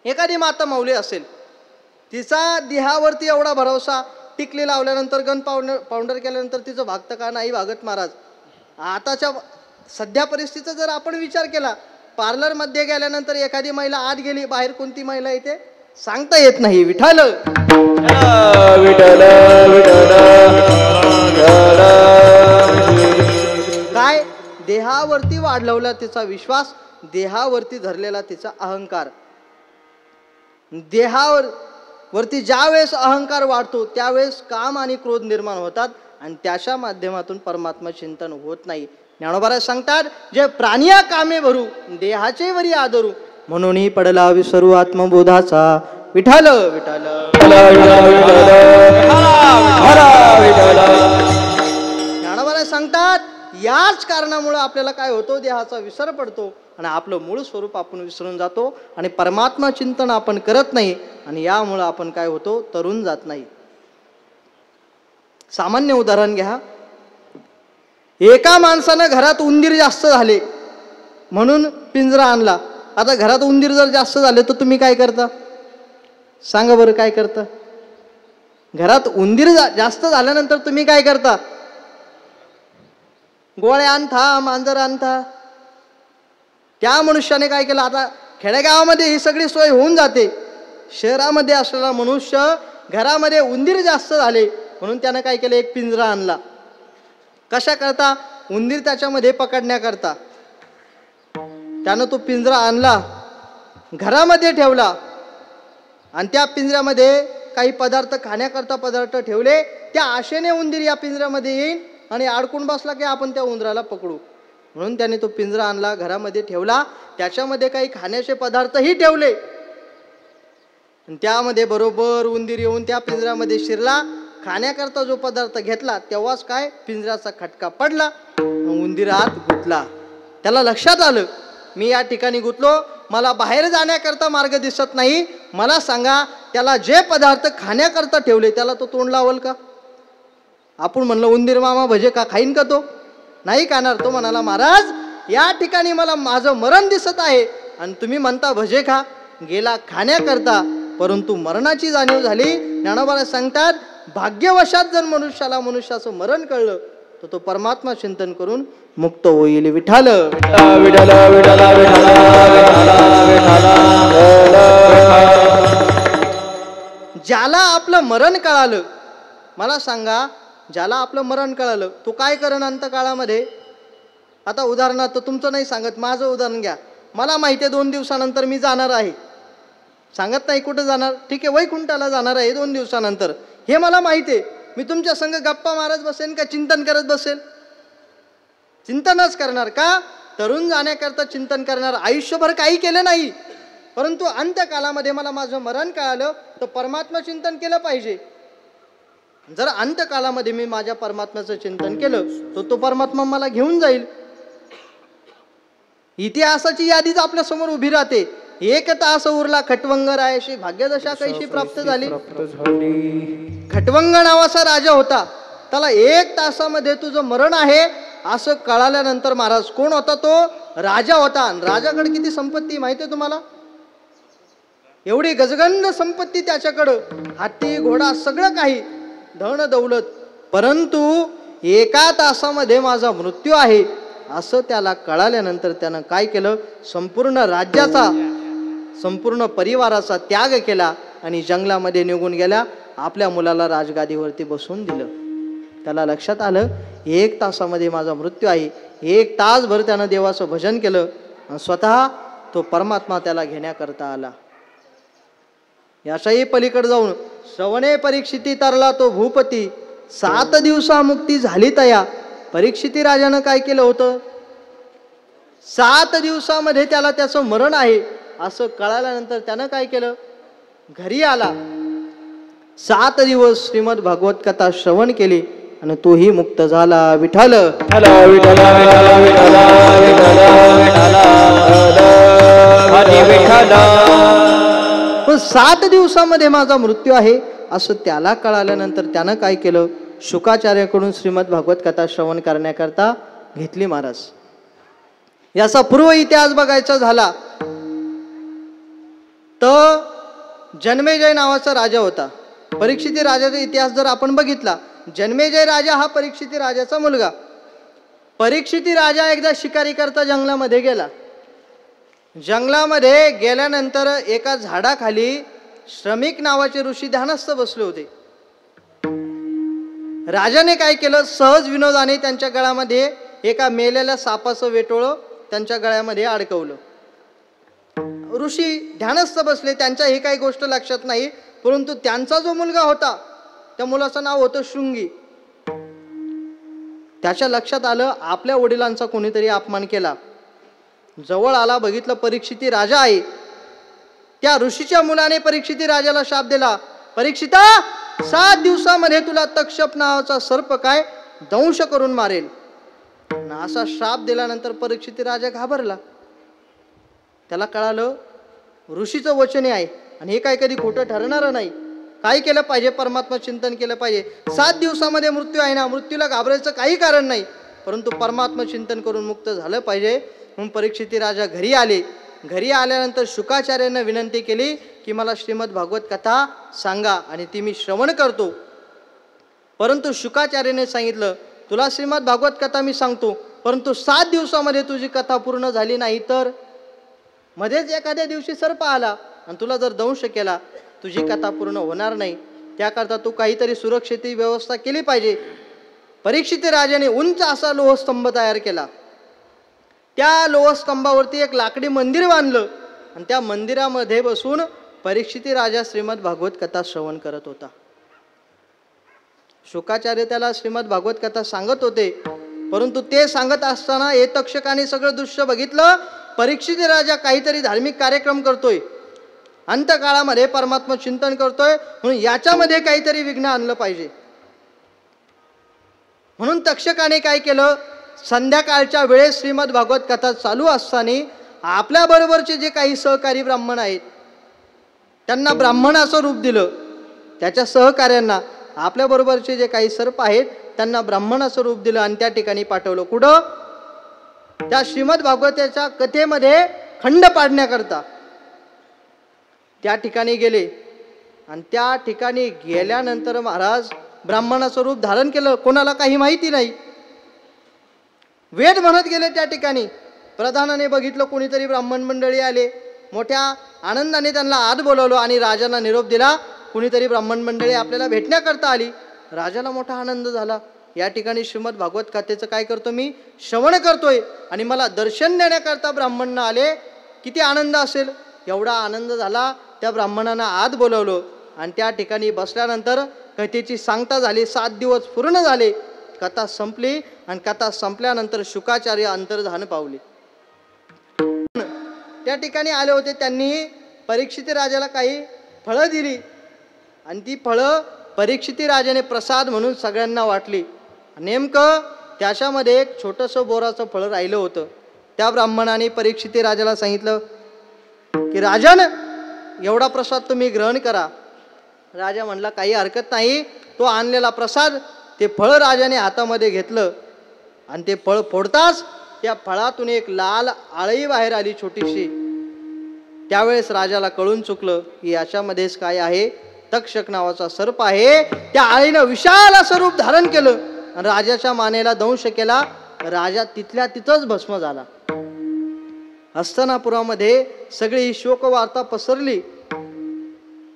एखादी माता माऊली असेल, तिचा देहावरती एवढा भरोसा, टिकली लावल्यानंतर गन पावडर केल्यानंतर तिचं भागतं का? नाही भागत महाराज. आताच्या सध्या परिस्थितीचा जर आपण विचार केला, पार्लरमध्ये गेल्यानंतर एखादी महिला आत गेली, बाहेर कोणती महिला येते सांगता येत नाही. विठ्ठल काय? देहावरती वाढवला तिचा विश्वास, देहावरती धरलेला तिचा अहंकार. देहावरती ज्या वेळेस अहंकार वाढतो त्यावेळेस काम आणि क्रोध निर्माण होतात आणि त्याच्या माध्यमातून परमात्मा चिंतन होत नाही. ज्ञानोबा सांगतात, जे प्राणिया कामे भरू देहाचे वरी आदरू, म्हणून पडला विसरू आत्मबोधाचा. विठ्ठल विठ्ठल. ज्ञानोबा सांगतात, याच कारणामुळे आपल्याला काय होतो, देहाचा विसर पडतो आणि आपलं मूळ स्वरूप आपण विसरून जातो आणि परमात्मा चिंतन आपण करत नाही आणि यामुळे आपण काय होतो, तरुण जात नाही. सामान्य उदाहरण घ्या. एका माणसानं घरात उंदीर जास्त झाले म्हणून पिंजरा आणला. आता घरात उंदीर जर जास्त झाले तर तुम्ही काय करता? सांगा बरं, काय करता? घरात उंदीर जास्त झाल्यानंतर तुम्ही काय करता? गोळे आणता, मांजर आणता. त्या मनुष्याने काय केलं? आता खेडेगावामध्ये ही सगळी सोय होऊन जाते. शहरामध्ये असलेला मनुष्य घरामध्ये उंदीर जास्त झाले म्हणून त्यानं काय केलं? एक पिंजरा आणला. कशा करता? उंदीर त्याच्यामध्ये पकडण्याकरता. त्यानं तो पिंजरा आणला, घरामध्ये ठेवला आणि त्या पिंजऱ्यामध्ये काही पदार्थ खाण्याकरता पदार्थ ठेवले. त्या आशेने उंदीर या पिंजऱ्यामध्ये येईल आणि अडकून बसला की आपण त्या उंदराला पकडू, म्हणून त्याने तो पिंजरा आणला, घरामध्ये ठेवला. त्याच्यामध्ये काही खाण्याचे पदार्थही ठेवले. त्यामध्ये बरोबर उंदीर येऊन त्या पिंजऱ्यामध्ये शिरला. खाण्याकरता जो पदार्थ घेतला तेव्हाच काय, पिंजऱ्याचा खटका पडला, उंदीर आत गुंतला. त्याला लक्षात आलं, मी या ठिकाणी गुंतलो, मला बाहेर जाण्याकरता मार्ग दिसत नाही. मला सांगा, त्याला जे पदार्थ खाण्याकरता ठेवले त्याला तो तोंड लावल का? आपण म्हणलं उंदीर मामा भजे का खाईन का? तो नाही खाणार. तो म्हणाला, महाराज या ठिकाणी मला माझं मरण दिसत आहे आणि तुम्ही म्हणता भजे खा. गेला खाण्याकरता, परंतु मरणाची जाणीव झाली. ज्ञानोबा सांगतात, भाग्यवशात जर मनुष्याचं मरण कळलं तर तो परमात्मा चिंतन करून मुक्त होईल. विठ्ठल विठ्ठल विठ्ठल ज्याला आपलं मरण कळालं, मला सांगा, ज्याला आपलं मरण कळालं तो काय करण अंत काळामध्ये? आता उदाहरणार्थ तुमचं नाही सांगत, माझं उदाहरण घ्या. मला माहिती आहे 2 दिवसानंतर मी जाणार आहे. सांगत नाही कुठं जाणार? ठीक आहे, वैकुंठाला जाणार आहे 2 दिवसानंतर, हे मला माहिती आहे. मी तुमच्या संग गप्पा मारत बसेन का चिंतन करत बसेल? चिंतनच करणार. का? तरुण जाण्याकरता चिंतन करणार. आयुष्यभर काही केलं नाही, परंतु अंत्यकालामध्ये मला माझं मरण कळालं तर परमात्मा चिंतन केलं पाहिजे. जर अंत्यकालामध्ये मी माझ्या परमात्म्याचं चिंतन केलं तर तो परमात्मा मला घेऊन जाईल. इतिहासाची यादीच आपल्या समोर उभी राहते. एक तास उरला खटवंग रायाशी, भाग्यदशा कैशी प्राप्त झाली. खटवंग नावाचा राजा होता. त्याला 1 तासामध्ये तुझं मरण आहे असं कळाल्यानंतर, महाराज कोण होता तो? राजा होता. राजाकडे किती संपत्ती माहिती आहे तुम्हाला? एवढी गजगंध संपत्ती त्याच्याकडं, हाती घोडा सगळं काही, धन दौलत. परंतु 1 तासामध्ये माझा मृत्यू आहे असं त्याला कळाल्यानंतर त्यानं काय केलं? संपूर्ण राज्याचा, संपूर्ण परिवाराचा त्याग केला आणि जंगलामध्ये निघून गेला. आपल्या मुलाला राजगादीवरती बसवून दिलं. त्याला लक्षात आलं 1 तासामध्ये माझा मृत्यू आहे. 1 तासभर त्यानं देवाचं भजन केलं आणि स्वतः तो परमात्मा त्याला घेण्याकरता आला. याच्याही पलीकडे जाऊन, श्रवणे परीक्षिती तरला तो भूपती, 7 दिवसा मुक्ती झाली तया. परीक्षिती राजानं काय केलं होतं? 7 दिवसामध्ये त्याला त्याचं मरण आहे असं कळाल्यानंतर त्यानं काय केलं? घरी आला. 7 दिवस श्रीमद भागवत कथा श्रवण केली आणि तोही मुक्त झाला. विठ्ठल विठ्ठल विठ्ठल विठ्ठल विठ्ठल विठ्ठल हरी विठ्ठल. पण 7 दिवसामध्ये माझा मृत्यू आहे असं त्याला कळाल्यानंतर त्यानं काय केलं, शुकाचार्याकडून श्रीमद भागवत कथा श्रवण करण्याकरता घेतली महाराज. याचा पूर्व इतिहास बघायचा झाला तर जन्मेजय नावाचा राजा होता. परीक्षिती राजाचा इतिहास जर आपण बघितला, जन्मेजय राजा हा परीक्षिती राजाचा मुलगा. परीक्षिती राजा एकदा शिकारी करता जंगलामध्ये गेला. जंगलामध्ये गेल्यानंतर एका झाडाखाली श्रमिक नावाचे ऋषी ध्यानस्थ बसले होते. राजाने काय केलं, सहज विनोदाने त्यांच्या गळ्यामध्ये एका मेलेल्या सापाचं वेटोळं त्यांच्या गळ्यामध्ये अडकवलं. ऋषी ध्यानस्थ बसले, त्यांच्या ही काही गोष्ट लक्षात नाही, परंतु त्यांचा जो मुलगा होता त्या मुलाचं नाव होतं शृंगी. त्याच्या लक्षात आलं आपल्या वडिलांचा कोणीतरी अपमान केला. जवळ आला, बघितलं परीक्षिती राजा आहे. त्या ऋषीच्या मुलाने परीक्षिती राजाला शाप दिला, परीक्षिता 7 दिवसामध्ये तुला तक्षप नावाचा सर्प काय दंश करून मारेल. असा शाप दिल्यानंतर परीक्षिती राजा घाबरला. त्याला कळालं ऋषीचं वचन आहे आणि हे काय कधी खोटं ठरणार नाही. काय केलं पाहिजे, परमात्मा चिंतन केलं पाहिजे. 7 दिवसामध्ये मृत्यू आहे ना, मृत्यूला घाबरायचं काही कारण नाही, परंतु परमात्मा चिंतन करून मुक्त झालं पाहिजे. म्हणून परीक्षिती राजा घरी आले. घरी आल्यानंतर शुकाचार्यांना विनंती केली की मला श्रीमद भागवत कथा सांगा आणि ती मी श्रवण करतो. परंतु शुकाचार्याने सांगितलं तुला श्रीमद भागवत कथा मी सांगतो, परंतु 7 दिवसामध्ये तुझी कथा पूर्ण झाली नाही तर मध्येच एखाद्या दिवशी सर्प आला आणि तुला जर दंश केला, तुझी कथा पूर्ण होणार नाही. त्याकरता तू काहीतरी सुरक्षित व्यवस्था केली पाहिजे. परीक्षित राजाने उंच असा लोहस्तंभ तयार केला. त्या लोहस्तंभावरती एक लाकडी मंदिर बांधलं आणि त्या मंदिरामध्ये बसून परीक्षिती राजा श्रीमद भागवत कथा श्रवण करत होता. शुकाचार्य त्याला श्रीमद भागवत कथा सांगत होते, परंतु ते सांगत असताना हे तक्षकाने सगळं दृश्य बघितलं. परीक्षिती राजा काहीतरी धार्मिक कार्यक्रम करतोय, अंतकाळामध्ये परमात्मा चिंतन करतोय, म्हणून याच्यामध्ये काहीतरी विघ्न आणलं पाहिजे. म्हणून तक्षकाने काय केलं, संध्याकाळच्या वेळेस श्रीमद भागवत कथा चालू असताना आपल्या बरोबरचे जे काही सहकारी ब्राह्मण आहेत त्यांना ब्राह्मणाचं रूप दिलं. त्याच्या सहकार्यांना आपल्या बरोबरचे जे काही सर्प आहेत त्यांना ब्राह्मणाचं रूप दिलं आणि त्या ठिकाणी पाठवलं. कुठं, त्या श्रीमद भागवताच्या कथेमध्ये खंड पाडण्याकरता त्या ठिकाणी गेले. आणि त्या ठिकाणी गेल्यानंतर महाराज ब्राह्मणाचं रूप धारण केलं. कोणाला काही माहिती नाही, वेद म्हणत गेले. त्या ठिकाणी प्रधानाने बघितलं कोणीतरी ब्राह्मण मंडळी आले, मोठ्या आनंदाने त्यांना आत बोलवलं आणि राजांना निरोप दिला, कोणीतरी ब्राह्मण मंडळी आपल्याला भेटण्याकरता आली. राजाला मोठा आनंद झाला. या ठिकाणी श्रीमद भागवत कथेचं काय करतो मी, श्रवण करतोय आणि मला दर्शन देण्याकरता ब्राह्मण आले, किती आनंद असेल. एवढा आनंद झाला, त्या ब्राह्मणांना आत बोलवलं आणि त्या ठिकाणी बसल्यानंतर कथेची सांगता झाली. 7 दिवस पूर्ण झाले, कथा संपली आणि कथा संपल्यानंतर शुकाचार्य अंतर्धान पावले. त्या ठिकाणी आले होते, त्यांनी परीक्षिती राजाला काही फळं दिली आणि ती फळं परीक्षिती राजाने प्रसाद म्हणून सगळ्यांना वाटली. नेमकं त्याच्यामध्ये एक छोटंसं बोराचं फळ राहिलं होतं. त्या ब्राह्मणाने परीक्षिती राजाला सांगितलं की राजन, एवढा प्रसाद तुम्ही ग्रहण करा. राजा म्हणला काही हरकत नाही. तो आणलेला प्रसाद, ते फळ राजाने हातामध्ये घेतलं आणि ते फळ फोडताच त्या फळातून एक लाल आळी बाहेर आली छोटीशी. त्यावेळेस राजाला कळून चुकलं की याच्यामध्येच काय आहे, तक्षक नावाचा सर्प आहे. त्या आळीनं विशाल असं रूप धारण केलं आणि राजाच्या मानेला दंश केला. राजा तिथल्या तिथंच भस्म झाला. हस्तिनापुरामध्ये सगळी शोकवार्ता पसरली.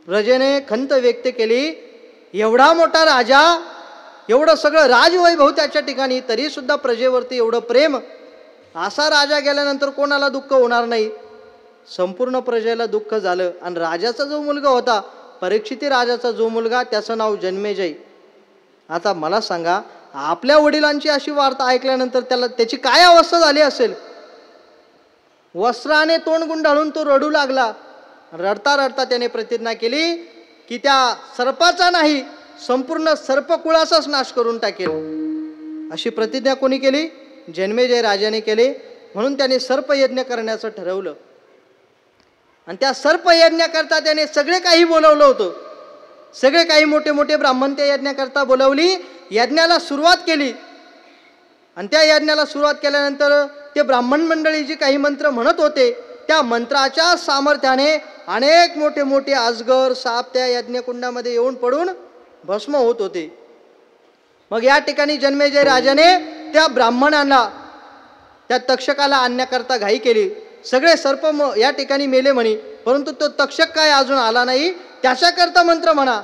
प्रजेने खंत व्यक्त केली, एवढा मोठा राजा, एवढं सगळं राजवैभव त्याच्या ठिकाणी, तरी सुद्धा प्रजेवरती एवढं प्रेम. असा राजा गेल्यानंतर कोणाला दुःख होणार नाही. संपूर्ण प्रजेला दुःख झालं. आणि राजाचा जो मुलगा होता, परीक्षिती राजाचा जो मुलगा, त्याचं नाव जन्मेजय. आता मला सांगा, आपल्या वडिलांची अशी वार्ता ऐकल्यानंतर त्याची काय अवस्था झाली असेल. वस्त्राने तोंड गुंडाळून तो रडू लागला. रडता रडता त्याने प्रतिज्ञा केली की त्या सर्पाचा नाही संपूर्ण सर्पकुळाचाच नाश करून टाकेल, अशी प्रतिज्ञा कोणी केली? जन्मेजय राजाने केली. म्हणून त्याने सर्पयज्ञ करण्याचं ठरवलं. आणि त्या सर्पयज्ञाकरता त्याने सगळे काही बोलवलं होतं. सगळे काही मोठे मोठे ब्राह्मण त्या यज्ञाकरता बोलवली. यज्ञाला सुरुवात केली. आणि त्या यज्ञाला सुरुवात केल्यानंतर ते ब्राह्मण मंडळी जी काही मंत्र म्हणत होते, त्या मंत्राच्या सामर्थ्याने अनेक मोठे मोठे अजगर साप त्या यज्ञकुंडामध्ये येऊन पडून भस्म होत होते. मग या ठिकाणी जन्मेजय राजाने त्या ब्राह्मणांना, त्या तक्षकाला आणण्याकरता घाई केली. सगळे सर्प या ठिकाणी मेले म्हणे, परंतु तो तक्षक काय अजून आला नाही, त्याच्याकरता मंत्र म्हणा.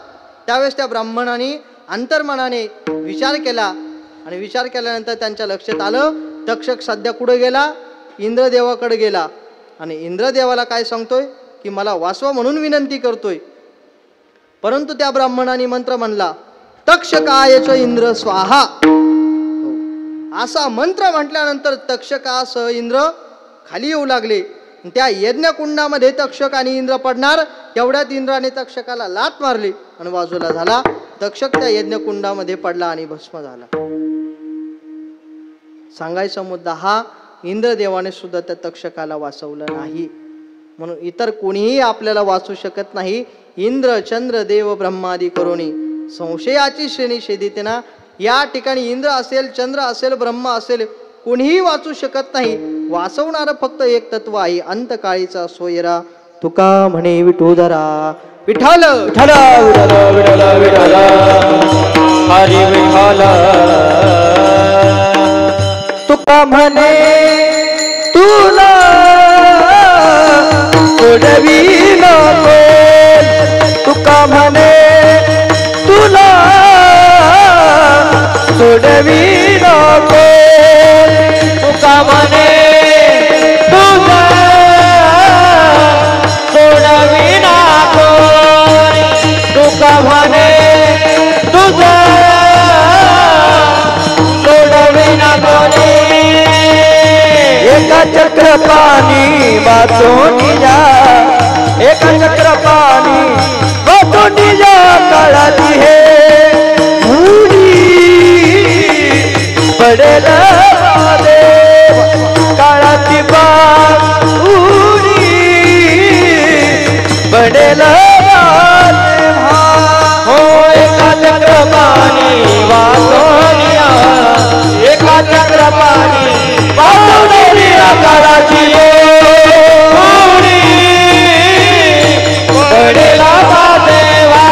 त्यावेळेस त्या ब्राह्मणाने अंतर्मनाने विचार केला. आणि विचार केल्यानंतर त्यांच्या लक्षात आलं, तक्षक सध्या कुठे गेला? इंद्रदेवाकडे गेला. आणि इंद्रदेवाला काय सांगतोय की मला वाचवा म्हणून विनंती करतोय. परंतु त्या ब्राह्मणाने मंत्र म्हणला, तक्षकायच इंद्र स्वाहा. असा मंत्र म्हटल्यानंतर तक्षकासह इंद्र खाली येऊ लागले. त्या यज्ञकुंडामध्ये तक्षक आणि इंद्र पडणार, तेवढ्यात इंद्राने तक्षकाला लात मारली आणि बाजूला झाला. तक्षक त्या यज्ञकुंडामध्ये पडला आणि भस्म झाला. सांगायचा मुद्दा हा, इंद्रदेवाने सुद्धा त्या तक्षकाला वाचवलं नाही. म्हणून इतर कोणीही आपल्याला वाचू शकत नाही. इंद्र चंद्र देव ब्रह्मादी करोनी संशयाची श्रेणी शेदितेना. या ठिकाणी इंद्र असेल, चंद्र असेल, ब्रह्मा असेल, कोणीही वाचू शकत नाही. वाचवणारं फक्त एक तत्व आहे, अंतकाळीचा सोयरा. तुका म्हणे विठोदरा विठाल विठ्ठल विठ्ठल विठ्ठल विठ्ठल हरी विठ्ठल. तुका म्हणे तुला सोडवी नको, तुका म्हणे तुला सोडवी नको, तुका म्हणे तुला सोडवी नको, तुका म्हणे तुझा सोडवी नको. एका चक्र पाणी वाचून जा, एका चक्र पाणी वाचून जा. काळाची हे पडेल देव, काळाची बाग उडी पडेल हो. एका चक्र पाणी वाचून या, एका चक्र पाणी वाचून या. काळाची उडी पडेल देवा,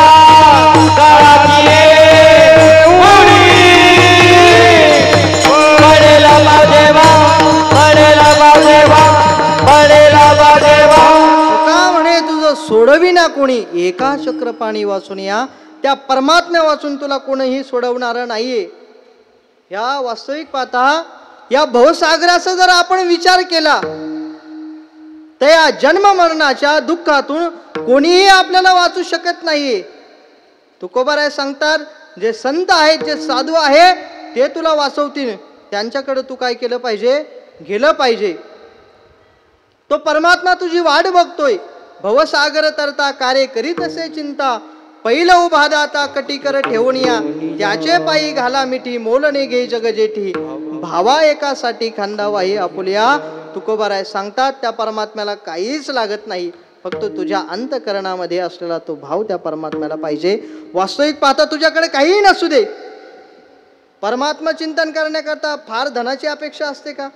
काळाची सोडवी ना कोणी. एका चक्र पाणी वाचून या, त्या परमात्म्या वाचून तुला कोणीही सोडवणार नाहीये. या वास्तविक पाहता या भवसागराचा जर आपण विचार केला तर या जन्म मरणाच्या दुःखातून कोणीही आपल्याला वाचू शकत नाहीये. तुकोबाराय सांगतात, जे संत आहेत, जे साधू आहे, ते तुला वाचवतील. त्यांच्याकडे तू काय केलं पाहिजे? गेलं पाहिजे. तो परमात्मा तुझी वाट बघतोय. भवसागर तरता कार्य करीत असे चिंता, पहिलं उभा दाता कटीकर ठेवून या, त्याचे पायी घाला मिठी मोलने घे जग जेठी, भावा एकासाठी खांदावाही आपुल्या. तुकोबाराय सांगतात, त्या परमात्म्याला काहीच लागत नाही, फक्त तुझ्या अंतकरणामध्ये असलेला तो भाव त्या परमात्म्याला पाहिजे. वास्तविक पाहता तुझ्याकडे काही नसू दे, परमात्मा चिंतन करण्याकरता फार धनाची अपेक्षा असते का?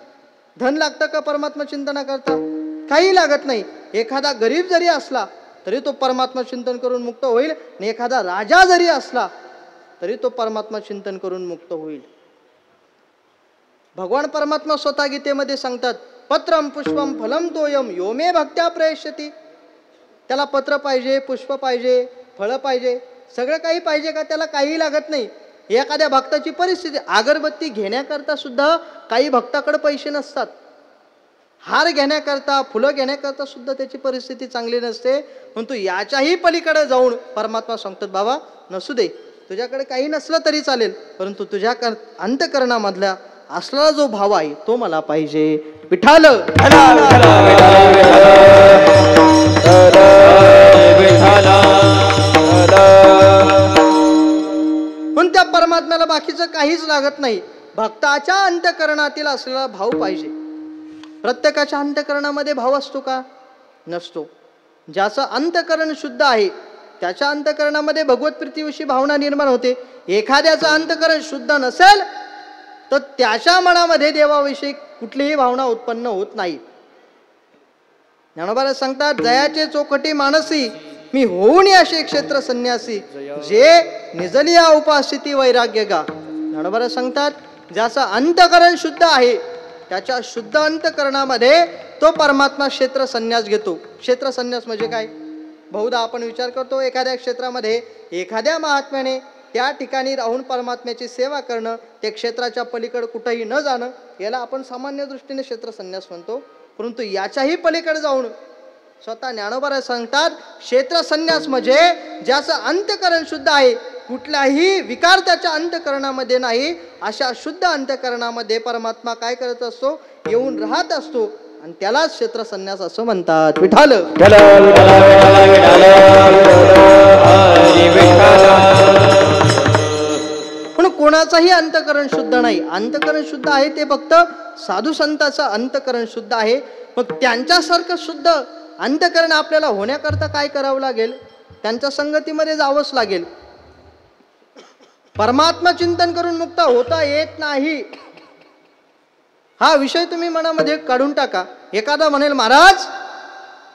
धन लागतं का परमात्मा चिंतनाकरता? काही लागत नाही. एखादा गरीब जरी असला तरी तो परमात्मा चिंतन करून मुक्त होईल, आणि एखादा राजा जरी असला तरी तो परमात्मा चिंतन करून मुक्त होईल. भगवान परमात्मा स्वतः गीतेमध्ये सांगतात, पत्रम पुष्पम फलम तोयम यो मे भक्त्या प्रयश्यती. त्याला पत्र पाहिजे, पुष्प पाहिजे, फळ पाहिजे, सगळं काही पाहिजे का? त्याला काही लागत नाही. एखाद्या भक्ताची परिस्थिती, अगरबत्ती घेण्याकरता सुद्धा काही भक्ताकडे पैसे नसतात. हार घेण्याकरता, फुलं घेण्याकरता सुद्धा त्याची परिस्थिती चांगली नसते. परंतु याच्याही पलीकडे जाऊन परमात्मा सांगतात, बाबा नसू दे, तुझ्याकडे काही नसलं तरी चालेल, परंतु तुझ्या अंतकरणामधला असलेला जो भाव आहे तो मला पाहिजे. विठाल लागत नाही. भक्ताच्या अंतःकरणातील असलेला भाव पाहिजे. प्रत्येकाच्या अंतःकरणामध्ये भाव असतो का? नसतो. ज्याचं अंतःकरण शुद्ध आहे त्याच्या अंतःकरणामध्ये भगवत प्रीतीविषयी भावना निर्माण होते. एखाद्याचं अंतःकरण शुद्ध नसेल तर त्याच्या मनामध्ये देवाविषयी कुठलीही भावना उत्पन्न होत नाही. ज्ञानोबा सांगतात, जयाचे चोखटी मानसी मी होऊन असे क्षेत्र संन्यासी जे निजलिया उपासिती वैराग्य गा. ज्ञानोबा सांगतात, ज्याचं अंतःकरण शुद्ध आहे त्याच्या शुद्ध अंतःकरणामध्ये तो परमात्मा क्षेत्र संन्यास घेतो. क्षेत्र संन्यास म्हणजे काय? बहुधा आपण विचार करतो एखाद्या क्षेत्रामध्ये एखाद्या महात्म्याने त्या ठिकाणी राहून परमात्म्याची सेवा करणं, ते क्षेत्राच्या पलीकडे कुठेही न जाणं, याला आपण सामान्य दृष्टीने क्षेत्र संन्यास म्हणतो. परंतु याच्याही पलीकडे जाऊन स्वतः ज्ञानोबा सांगतात, क्षेत्र संन्यास म्हणजे ज्याचं अंतःकरण शुद्ध आहे, कुठलाही विकार त्याच्या अंतःकरणामध्ये नाही, अशा शुद्ध अंतःकरणामध्ये परमात्मा काय करत असतो? येऊन राहत असतो. आणि त्यालाच क्षेत्र संन्यास असं म्हणतात. विठाल पण कोणाचाही अंतःकरण शुद्ध नाही. अंतःकरण शुद्ध आहे ते फक्त साधू संतांचं अंतःकरण शुद्ध आहे. मग त्यांच्यासारखं शुद्ध अंतःकरण आपल्याला होण्याकरता काय करावं लागेल? त्यांच्या संगतीमध्ये जावंच लागेल. परमात्मा चिंतन करून मुक्त होता येत नाही, हा विषय तुम्ही मनामध्ये काढून टाका. एखादा म्हणेल, महाराज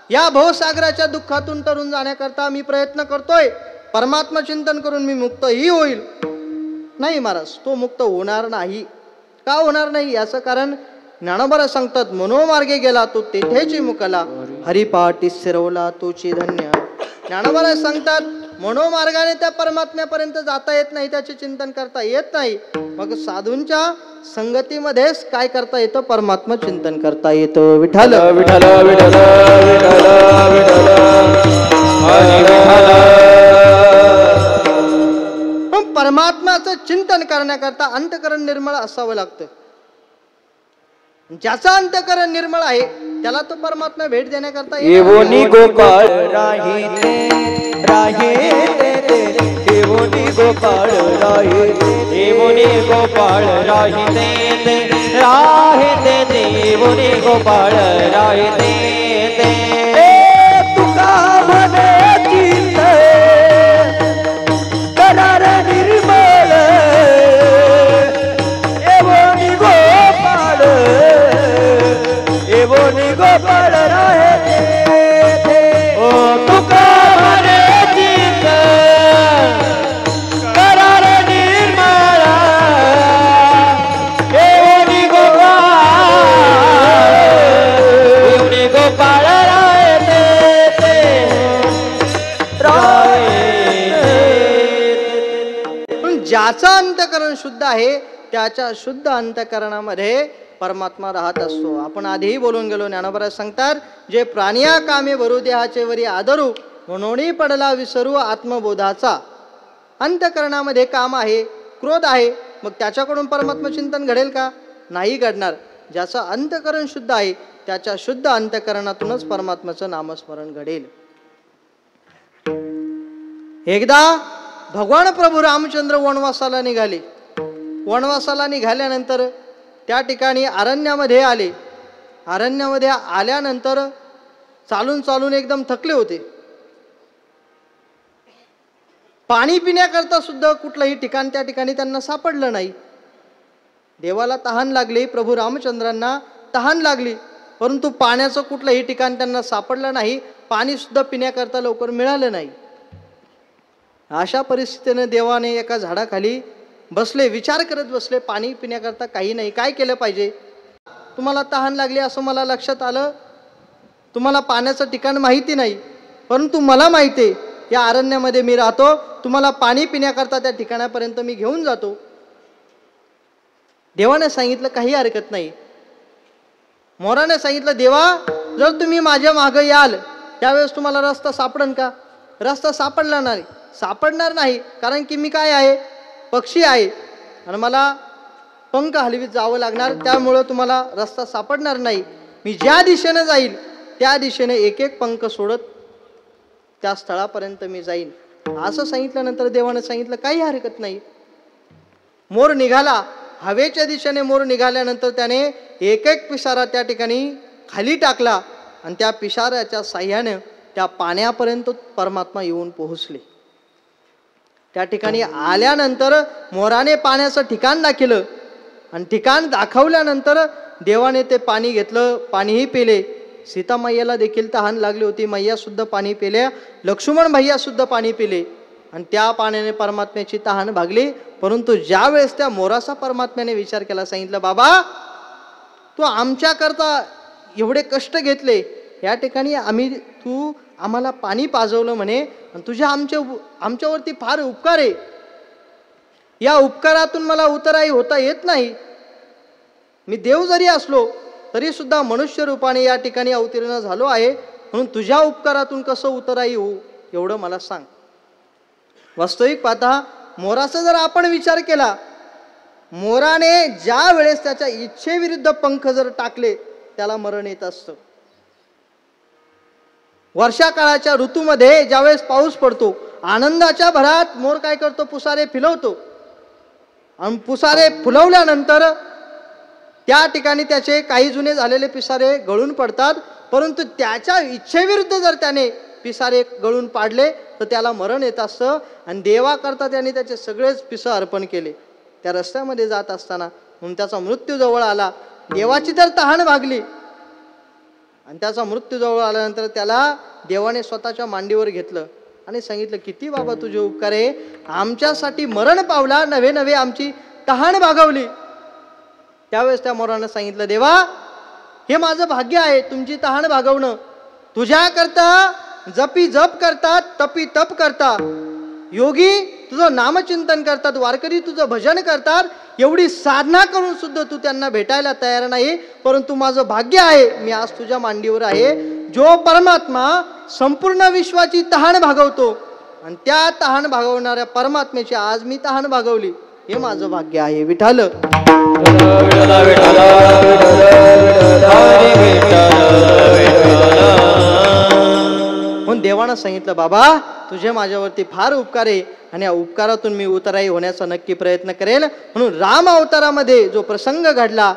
या भवसागराच्या दुःखातून तरुण जाण्याकरता मी प्रयत्न करतोय, परमात्मा चिंतन करून मी मुक्तही होईल. नाही महाराज, तो मुक्त होणार नाही. का होणार नाही? याचं कारण ज्ञानोबा सांगतात, मनोमार्गे गेला तो तेथेची मुकला, हरिपाठी शिरवला तोची धन्य. ज्ञानोबा सांगतात, मनोमार्गाने त्या परमात्म्यापर्यंत जाता येत नाही, त्याचे चिंतन करता येत नाही. मग साधूंच्या संगतीमध्येच काय करता येतं? परमात्मा चिंतन करता येतं. विठ्ठल विठ्ठल विठ्ठल विठ्ठल विठ्ठल. परमात्म्याचं चिंतन करण्याकरता अंतःकरण निर्मळ असावं लागतं. ज्याचं अंतःकरण निर्मळ आहे त्याला तो परमात्मा भेट देण्याकरता येवोनी गोपाळ राहिते राहिते येवोनी गोपाळ राहिते येवोनी गोपाळ राहिते राहिते येवोनी गोपाळ राहिते तुका म्हणे चिंत करार निर्मळ येवोनी गोपाळ येवोनी गोपाळ राहिते ओ तुका म्हणे चिंत करार निर्मळ येवोनी गोपाळ राहिते ज्याचं अंतःकरण शुद्ध आहे त्याच्या शुद्ध अंतःकरणामध्ये परमात्मा राहत असतो. आपण आधीही बोलून गेलो. ज्ञानोबा सांगतात, जे प्राणिया कामे भरू देहाचे वरी आदरू म्हणून पडला विसरू आत्मबोधाचा. अंतःकरणामध्ये काम आहे, क्रोध आहे, मग त्याच्याकडून परमात्मा चिंतन घडेल का? नाही घडणार. ज्याचं अंतःकरण शुद्ध आहे त्याच्या शुद्ध अंतःकरणातूनच परमात्म्याचं नामस्मरण घडेल. एकदा भगवान प्रभू रामचंद्र वनवासाला निघाले. वनवासाला निघाल्यानंतर त्या ठिकाणी अरण्यामध्ये आले. अरण्यामध्ये आल्यानंतर चालून चालून एकदम थकले होते. पाणी पिण्याकरता सुद्धा कुठलंही ठिकाण त्या ठिकाणी त्यांना सापडलं नाही. देवाला तहान लागली, प्रभू रामचंद्रांना तहान लागली, परंतु पाण्याचं कुठलंही ठिकाण त्यांना सापडलं नाही. पाणी सुद्धा पिण्याकरता लवकर मिळालं नाही. अशा परिस्थितीने देवाने एका झाडाखाली बसले, विचार करत बसले, पाणी पिण्याकरता काही नाही, काय केलं पाहिजे? तुम्हाला तहान लागली असं मला लक्षात आलं. तुम्हाला पाण्याचं ठिकाण माहिती नाही, परंतु मला माहिती आहे या अरण्यामध्ये मी राहतो, तुम्हाला पाणी पिण्याकरता त्या ठिकाणापर्यंत मी घेऊन जातो. देवाने सांगितलं काही हरकत नाही. मोराने सांगितलं, देवा जर तुम्ही माझ्या मागे याल त्यावेळेस तुम्हाला रस्ता सापडेल का? रस्ता सापडणार नाही, कारण की मी काय आहे? पक्षी आहे आणि मला पंख हलवीत जावं लागणार, त्यामुळं तुम्हाला रस्ता सापडणार नाही. मी ज्या दिशेने जाईल त्या दिशेने एक एक पंख सोडत त्या स्थळापर्यंत मी जाईन. असं सांगितल्यानंतर देवाने सांगितलं काही हरकत नाही. मोर निघाला हवेच्या दिशेने मोर निघाल्यानंतर त्याने एक एक पिसारा त्या ठिकाणी खाली टाकला आणि त्या पिसाऱ्याच्या साह्याने त्या पाण्यापर्यंत परमात्मा येऊन पोहोचले. त्या ठिकाणी आल्यानंतर मोराने पाण्याचं ठिकाण दाखवलं आणि ठिकाण दाखवल्यानंतर देवाने ते पाणी घेतलं, पाणीही पिले. सीता मैयाला देखील तहान लागली होती, मैया सुद्धा पाणी पिले, लक्ष्मण भैया सुद्धा पाणी पिले आणि त्या पाण्याने परमात्म्याची तहान भागली. परंतु ज्या वेळेस त्या मोराचा परमात्म्याने विचार केला, सांगितलं बाबा तू आमच्याकरता एवढे कष्ट घेतले, या ठिकाणी तू आम्हाला पाणी पाजवलं म्हणे आणि तुझ्या आमच्यावरती फार उपकार आहे, या उपकारातून मला उतराई होता येत नाही. मी देव जरी असलो तरी सुद्धा मनुष्य रूपाने या ठिकाणी अवतीर्ण झालो आहे, म्हणून तुझ्या उपकारातून कसं उतराई होऊ एवढं मला सांग. वास्तविक पाहता मोराचा जर आपण विचार केला, मोराने ज्या वेळेस त्याच्या इच्छेविरुद्ध पंख जर टाकले त्याला मरण येत असतं. वर्षा काळाच्या ऋतूमध्ये ज्यावेळेस पाऊस पडतो, आनंदाच्या भरात मोर काय करतो, पुसारे फिलवतो आणि पुसारे फुलवल्यानंतर त्या ठिकाणी त्याचे काही जुने झालेले पिसारे गळून पडतात. परंतु त्याच्या इच्छेविरुद्ध जर त्याने पिसारे गळून पाडले तर त्याला मरण येत असतं आणि देवाकरता त्याने त्याचे सगळेच पिसं अर्पण केले. त्या रस्त्यामध्ये जात असताना म्हणून त्याचा मृत्यू जवळ आला. देवाची तर तहान भागली आणि त्याचा मृत्यू जवळ आल्यानंतर त्याला देवाने स्वतःच्या मांडीवर घेतलं आणि सांगितलं, किती बाबा तुझे उपकार आहे, आमच्यासाठी मरण पावला, नवे नवे आमची तहान भागवली. त्यावेळेस त्या मोरानं सांगितलं, देवा हे माझं भाग्य आहे तुमची तहान भागवणं. तुझ्याकरता जपी जप करतात, तपी तप करतात, योगी तुझं नामचिंतन करतात, वारकरी तुझं भजन करतात, एवढी साधना करून सुद्धा तू त्यांना भेटायला तयार नाही. परंतु माझं भाग्य आहे मी आज तुझ्या मांडीवर आहे. जो परमात्मा संपूर्ण विश्वाची तहान भागवतो आणि त्या तहान भागवणाऱ्या परमात्म्याची आज मी तहान भागवली, हे माझं भाग्य आहे. विठ्ठल म्हणून देवानं सांगितलं, बाबा तुझे माझ्यावरती फार उपकार आहे आणि या उपकारातून मी उतराई होण्याचा नक्की प्रयत्न करेल. म्हणून राम अवतारामध्ये जो प्रसंग घडला,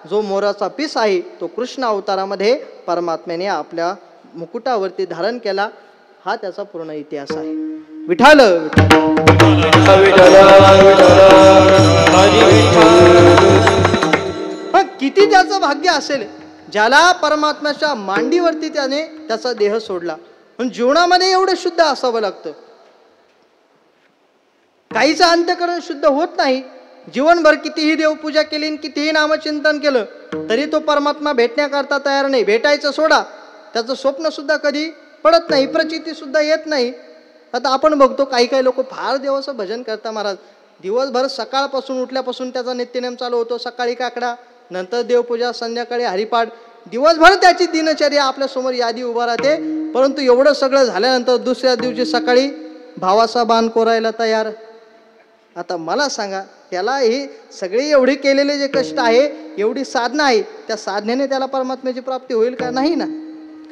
जो मोराचा पिस आहे, तो कृष्ण अवतारामध्ये परमात्म्याने आपल्या मुकुटावरती धारण केला. हा त्याचा पूर्ण इतिहास आहे. विठ्ठल किती त्याचं भाग्य असेल ज्याला परमात्म्याच्या मांडीवरती त्याने त्याचा देह सोडला. पण जीवनामध्ये एवढं शुद्ध असावं लागतं. काहीच अंतःकरण शुद्ध होत नाही. जीवनभर कितीही देवपूजा केली, कितीही नामचिंतन केलं तरी तो परमात्मा भेटण्याकरता तयार नाही. भेटायचं सोडा, त्याचं स्वप्न सुद्धा कधी पडत नाही, प्रचिती सुद्धा येत नाही. आता आपण बघतो काही काही लोक फार देवाचं भजन करता महाराज, दिवसभर सकाळपासून उठल्यापासून त्याचा नित्यनेम चालू होतो. सकाळी काकडा, नंतर देवपूजा, संध्याकाळी हरिपाठ, दिवसभर त्याची दिनचर्या आपल्यासमोर यादी उभा राहते. परंतु एवढं सगळं झाल्यानंतर दुसऱ्या दिवशी सकाळी भावाचा बाण कोरायला तयार. आता मला सांगा, त्याला ही सगळी एवढी केलेले जे कष्ट आहे, एवढी साधना आहे, त्या साधनेने त्याला परमात्म्याची प्राप्ती होईल का? नाही ना.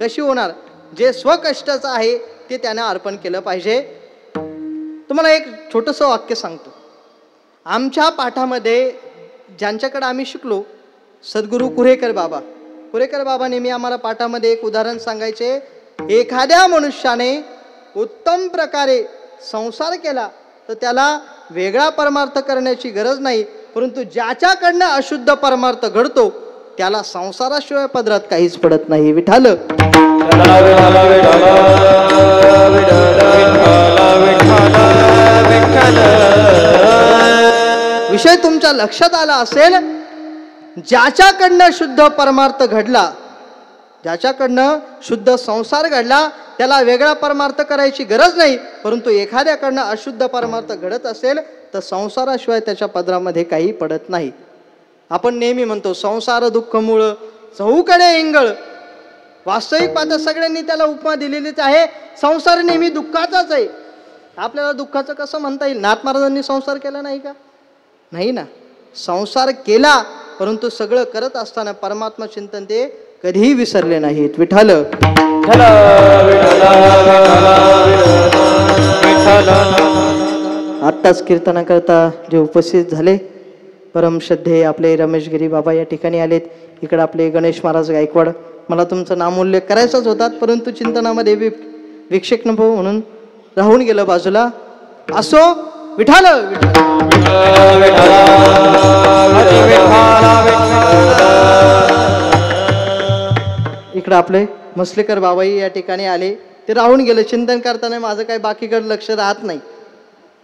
कशी होणार? जे स्वकष्टाचं आहे ते त्याने अर्पण केलं पाहिजे. तुम्हाला एक छोटंसं वाक्य सांगतो. आमच्या पाठामध्ये ज्यांच्याकडे आम्ही शिकलो, सद्गुरू कुरेकर बाबा नेहमी आम्हाला पाठामध्ये एक उदाहरण सांगायचे. एखाद्या मनुष्याने उत्तम प्रकारे संसार केला तर त्याला वेगळा परमार्थ करण्याची गरज नाही. परंतु ज्याच्याकडनं अशुद्ध परमार्थ घडतो त्याला संसाराशिवाय पदरात काहीच पडत नाही. विठ्ठल विषय तुमच्या लक्षात आला असेल. ज्याच्याकडनं शुद्ध परमार्थ घडला, ज्याच्याकडनं शुद्ध संसार घडला, त्याला वेगळा परमार्थ करायची गरज नाही. परंतु एखाद्याकडनं अशुद्ध परमार्थ घडत असेल तर संसाराशिवाय त्याच्या पदरामध्ये काही पडत नाही. आपण नेहमी म्हणतो संसार दुःख मूळ चहूकडे इंगळ. वास्तविक पाहता सगळ्यांनी त्याला उपमा दिलेलीच आहे. संसार नेहमी दुःखाचाच आहे. आपल्याला दुःखाचं कसं म्हणता येईल? नाथ महाराजांनी संसार केला नाही का? नाही ना. संसार केला, परंतु सगळं करत असताना परमात्मा चिंतन ते कधीही विसरले नाहीत. विठ्ठल आत्ताच कीर्तनाकरता जे उपस्थित झाले परम श्रद्धेय आपले रमेशगिरी बाबा या ठिकाणी आलेत. इकडे आपले गणेश महाराज गायकवाड. मला तुमचं नामोल्लेख करायचाच होता, परंतु चिंतनामध्ये विक्षेप नको म्हणून राहून गेलं बाजूला. असो, विठाल इकडे आपले मसलेकर बाबाई या ठिकाणी आले. ते राहून गेले. चिंतन करताना माझं काही बाकीकडे लक्ष राहत नाही.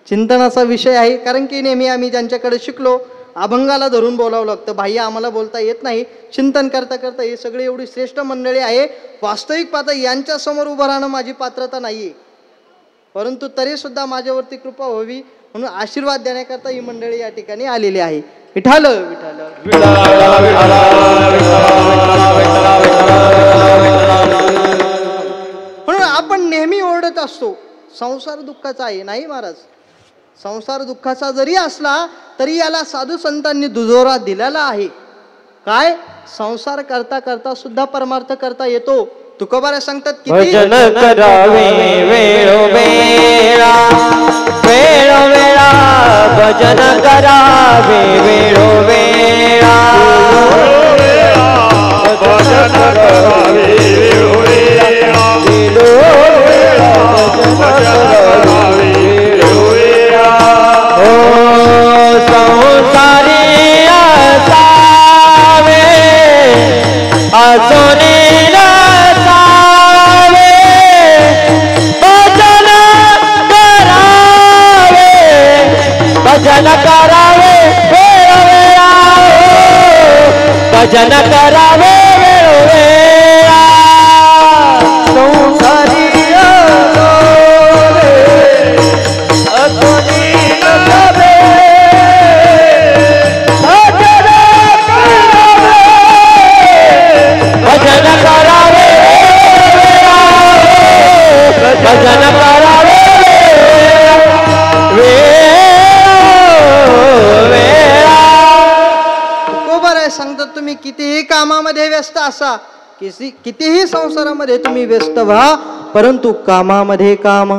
चिंतनाचा विषय आहे, कारण की नेहमी आम्ही ज्यांच्याकडे शिकलो अभंगाला धरून बोलावं लागतं. बाह्य आम्हाला बोलता येत नाही. चिंतन करता करता ही सगळी एवढी श्रेष्ठ मंडळी आहे, वास्तविक पाहता यांच्यासमोर उभं राहणं माझी पात्रता नाही आहे, परंतु तरी सुद्धा माझ्यावरती कृपा व्हावी म्हणून आशीर्वाद देण्याकरता ही मंडळी या ठिकाणी आलेली आहे. विठाल विठाल म्हणून आपण नेहमी ओरडत असतो संसार दुःखाचा आहे. नाही महाराज, संसार दुःखाचा जरी असला तरी याला साधू संतांनी दुजोरा दिलेला आहे. काय? संसार करता करता सुद्धा परमार्थ करता येतो. तुकोबारा सांगतात किती भजन करावे वेळोवेळा वेळोवेळा भजन करावे वेळोवेळा भजन करावे वेळोवेळा वेळोवेळा भजन करावे वेळोवेळा. ओ संसारी असावे असोनी भजन करावे वेळोवेळा भजन करावे वेळोवेळा. संसारी असोनी नसावे भजन करावे वेळोवेळा भजन करावे सांगतात तुम्ही कितीही कामामध्ये व्यस्त असा, कितीही संसारामध्ये तुम्ही व्यस्त व्हा, परंतु कामामध्ये काम,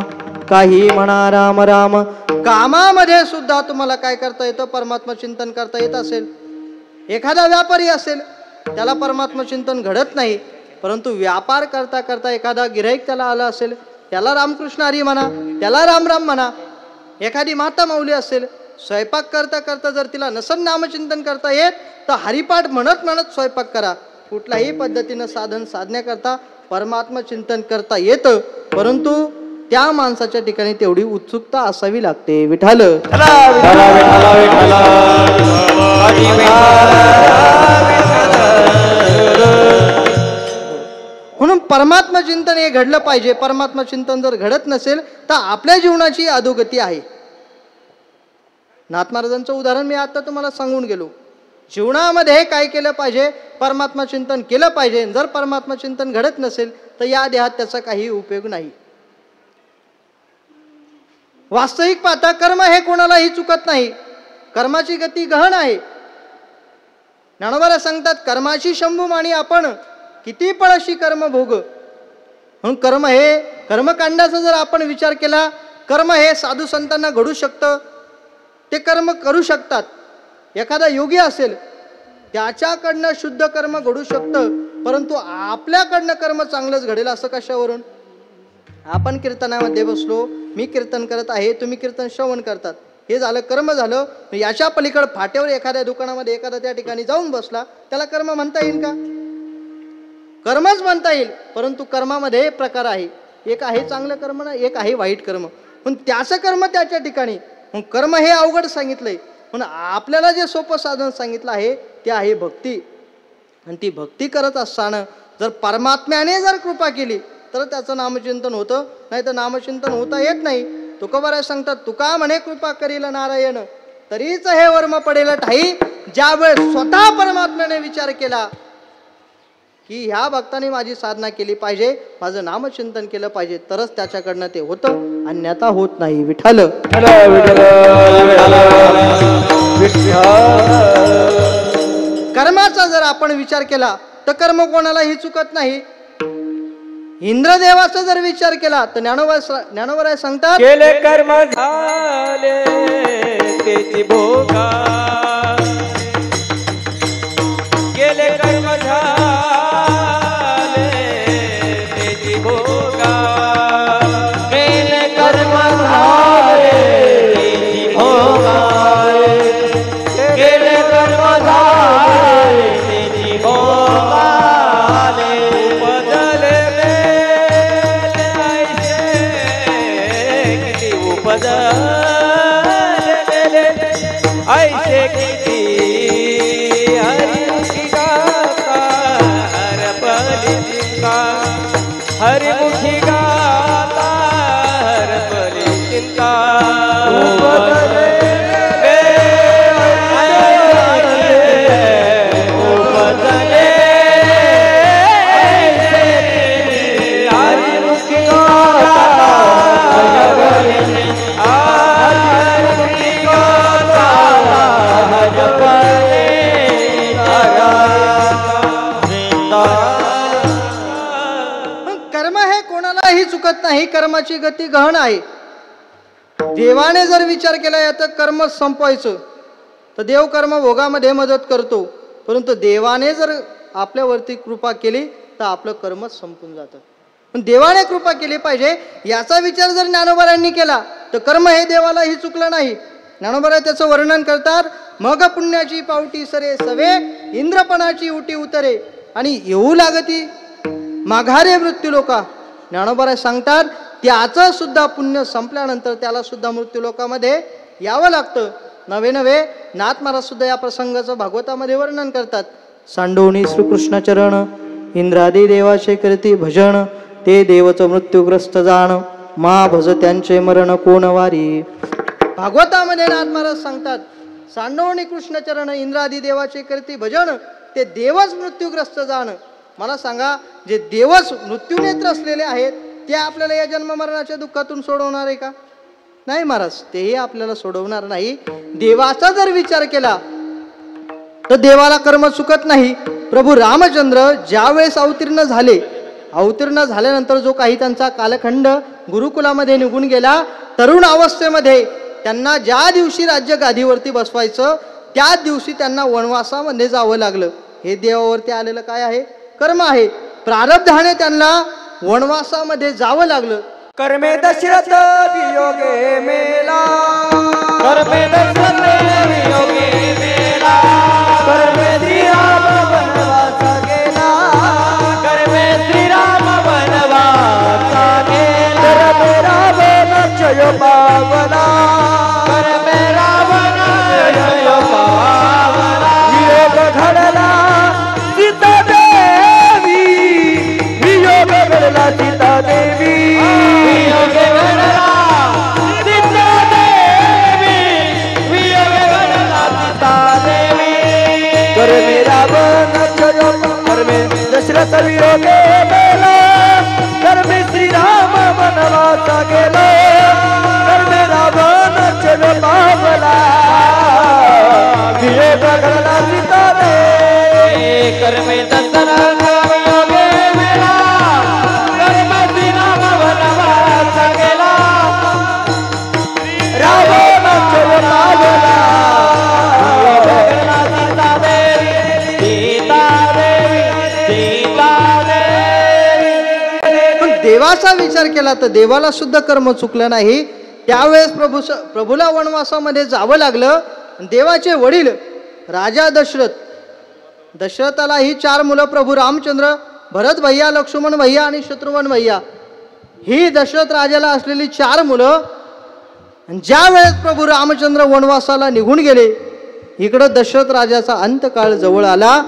काही म्हणा राम राम. कामामध्ये सुद्धा तुम्हाला काय करता येतं? परमात्मा चिंतन करता येत असेल. एखादा व्यापारी असेल, त्याला परमात्मा चिंतन घडत नाही, परंतु व्यापार करता करता एखादा गिऱ्हाईक त्याला आला असेल, त्याला रामकृष्ण हरी म्हणा, त्याला राम राम म्हणा. एखादी माता माऊली असेल, स्वयंपाक करता करता जर तिला नसन नामचिंतन करता येत तर हरिपाठ म्हणत म्हणत स्वयंपाक करा. कुठल्याही पद्धतीनं साधन साधण्याकरता परमात्मा चिंतन करता येतं, परंतु त्या माणसाच्या ठिकाणी तेवढी उत्सुकता असावी लागते. विठाल म्हणून परमात्मा चिंतन हे घडलं पाहिजे. परमात्मा चिंतन जर घडत नसेल तर आपल्या जीवनाची अधोगती आहे. नाथ महाराजांचं उदाहरण मी आता तुम्हाला सांगून गेलो. जीवनामध्ये काय केलं पाहिजे? परमात्मा चिंतन केलं पाहिजे. जर परमात्मा चिंतन घडत नसेल तर या देहात त्याचा काही उपयोग नाही. वास्तविक पाहता कर्म हे कोणालाही चुकत नाही. कर्माची गती गहन आहे. ज्ञानोबा सांगतात कर्माची शंभू माणी आपण किती पळशी कर्म भोग. म्हणून कर्म हे कर्मकांडाचा जर आपण विचार केला, कर्म हे साधू संतांना घडू शकतं, ते कर्म करू शकतात. एखादा योगी असेल त्याच्याकडनं शुद्ध कर्म घडू शकतं, परंतु आपल्याकडनं कर्म चांगलंच घडेल असं कशावरून? आपण कीर्तनामध्ये बसलो, मी कीर्तन करत आहे, तुम्ही कीर्तन श्रवण करतात, हे झालं कर्म झालं. याच्या पलीकडे फाट्यावर एखाद्या दुकानामध्ये एखादा त्या ठिकाणी जाऊन बसला, त्याला कर्म म्हणता येईल का? कर्मच म्हणता येईल, परंतु कर्मामध्ये प्रकार आहे. एक आहे चांगलं कर्म ना, एक आहे वाईट कर्म. पण त्याचं कर्म त्याच्या ठिकाणी. मग कर्म हे अवघड सांगितलंय, पण आपल्याला जे सोपं साधन सांगितलं आहे ते आहे भक्ती. आणि ती भक्ती करत असताना जर परमात्म्याने जर कृपा केली तर त्याचं नामचिंतन होतं, नाही तर नामचिंतन होता येत नाही. तुकोबाराय सांगतात, तुका म्हणे कृपा करील नारायण तरीच हे वर्म पडेल ठाई. ज्यावेळेस स्वतः परमात्म्याने विचार केला की ह्या भक्ताने माझी साधना केली पाहिजे, माझं नामचिंतन केलं पाहिजे, तरच त्याच्याकडनं ते होतं, अन्यथा होत नाही. विठाल कर्माचा जर आपण विचार केला तर कर्म कोणालाही चुकत नाही. इंद्रदेवाचा जर विचार केला तर ज्ञानोबा सांगतात, केले कर्म झाले तेची भोगा भजले ऐसे किती हरिमुखी गाता हरपली चिंता हरिमुखी गाता हरपली चिंता कर्म हे कोणालाही चुकत नाही, कर्माची गती गहन आहे. देवाने जर विचार केला याचं कर्म संपवायचं तर देव कर्म भोगामध्ये मदत करतो, परंतु देवाने जर आपल्यावरती कृपा केली तर आपलं कर्म संपून जातं. पण देवाने कृपा केली पाहिजे याचा विचार जर ज्ञानोबारांनी केला तर कर्म हे देवालाही चुकलं नाही. ज्ञानोबा त्याचं वर्णन करतात, मग पुण्याची पावटी सरे सवे इंद्रपणाची उटी उतरे आणि येऊ लागती माघारे मृत्यू लोका. ज्ञानोबा सांगतात त्याचं सुद्धा पुण्य संपल्यानंतर त्याला सुद्धा मृत्यू लोकामध्ये यावं लागतं. नवे नवे नाथ महाराज सुद्धा या प्रसंगाचं भागवतामध्ये वर्णन करतात. सांडोनी श्रीकृष्ण चरण इंद्रादी देवाचे करती भजन ते देवचं मृत्यूग्रस्त जाण मा भज त्यांचे मरण कोण वारी. भागवतामध्ये नाथ महाराज सांगतात सांडोनी कृष्ण चरण इंद्रादी देवाचे करती भजन ते देवच मृत्यूग्रस्त जाण. मला सांगा जे देवच मृत्यूने त्रसलेले आहेत ते आपल्याला या जन्म मरणाच्या दुःखातून सोडवणार आहे का? नाही महाराज, तेही आपल्याला सोडवणार नाही. देवाचा जर विचार केला तर देवाला कर्म चुकत नाही. प्रभू रामचंद्र ज्या वेळेस अवतीर्ण झाल्यानंतर जो काही त्यांचा कालखंड गुरुकुलामध्ये निघून गेला, तरुण अवस्थेमध्ये त्यांना ज्या दिवशी राज्य गादीवरती बसवायचं त्याच दिवशी त्यांना वनवासामध्ये जावं लागलं. हे देवावरती आलेलं काय आहे? कर्म आहे. प्रारब्धाने त्यांना वनवासामध्ये जावं लागलं. कर्मे दशरथ वियोगे मेला कर्मे दशरथ वियोगे मेला कर्मे श्रीराम वनवास गेला कर्मे श्रीराम वनवास गेला कर्मे रावण जय पावला कर्मे रावण जय पावला वियोग घडला सीता देवी वियोग घडला सीता देवी कर्मे रावण जय कर्मे दशरथ वियोगे मेला कर्मे श्रीराम वनवास गेला कर्मे रावण जय पावला वियोग घडला सीता देवी कर्मे दशरथ वियोगे मेला कर्मे श्रीराम वनवास गेला रावण जय पावला देवाचा विचार केला तर देवाला सुद्धा कर्म चुकलं नाही. त्यावेळेस प्रभूला वनवासामध्ये जावं लागलं. देवाचे वडील राजा दशरथाला ही 4 मुलं प्रभू रामचंद्र, भरत भैया, लक्ष्मण भैया आणि शत्रुघ्न भैया ही दशरथ राजाला असलेली 4 मुलं. ज्या वेळेस प्रभू रामचंद्र वनवासाला निघून गेले, इकडं दशरथ राजाचा अंतकाळ जवळ आला.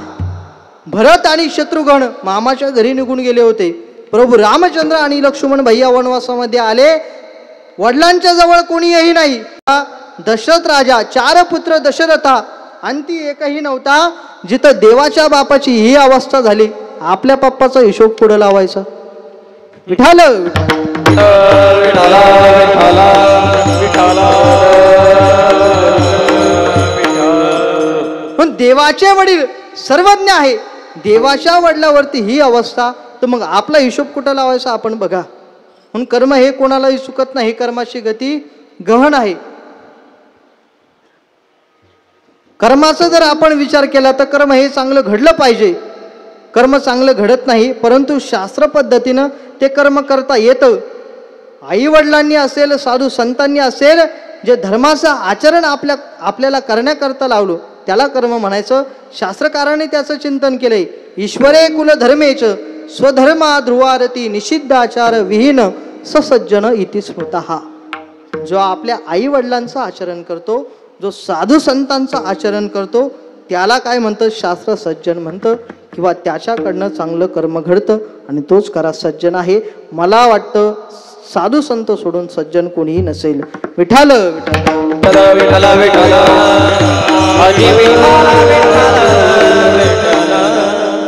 भरत आणि शत्रुघ्न मामाच्या घरी निघून गेले होते. प्रभू रामचंद्र आणि लक्ष्मण भैया वनवासामध्ये आले. वडिलांच्या जवळ कोणीही नाही. दशरथ राजा 4 पुत्र दशरथा अंती एकही नव्हता. जिथं देवाच्या बापाची ही अवस्था झाली, आपल्या पप्पाचा हिशोब पुढे लावायचा. विठाल पण देवाचे वडील सर्वज्ञ आहे. देवाच्या वडिलावरती ही अवस्था, तर मग आपला हिशोब कुठं लावायचा आपण बघा. म्हणून कर्म हे कोणालाही चुकत नाही. कर्माची गती गहन आहे. कर्माचा जर आपण विचार केला तर कर्म हे चांगलं घडलं पाहिजे. कर्म चांगलं घडत नाही, परंतु शास्त्र पद्धतीनं ते कर्म करता येतं. आई वडिलांनी असेल, साधू संतांनी असेल, जे धर्माचं आचरण आपल्याला करण्याकरता लावलं त्याला कर्म म्हणायचं. शास्त्रकाराने त्याचं चिंतन केलंय. ईश्वरे कुल धर्मेच स्वधर्मा ध्रुवारती निषिद्धाचार विहीन ससज्जन इति स्मृतः. जो आपल्या आई वडिलांचं आचरण करतो, जो साधू संतांचं आचरण करतो, त्याला काय म्हणतं शास्त्र सज्जन म्हणतं, किंवा त्याच्याकडनं चांगलं कर्म घडतं आणि तोच खरा सज्जन आहे. मला वाटतं साधू संत सोडून सज्जन कोणीही नसेल. विठाल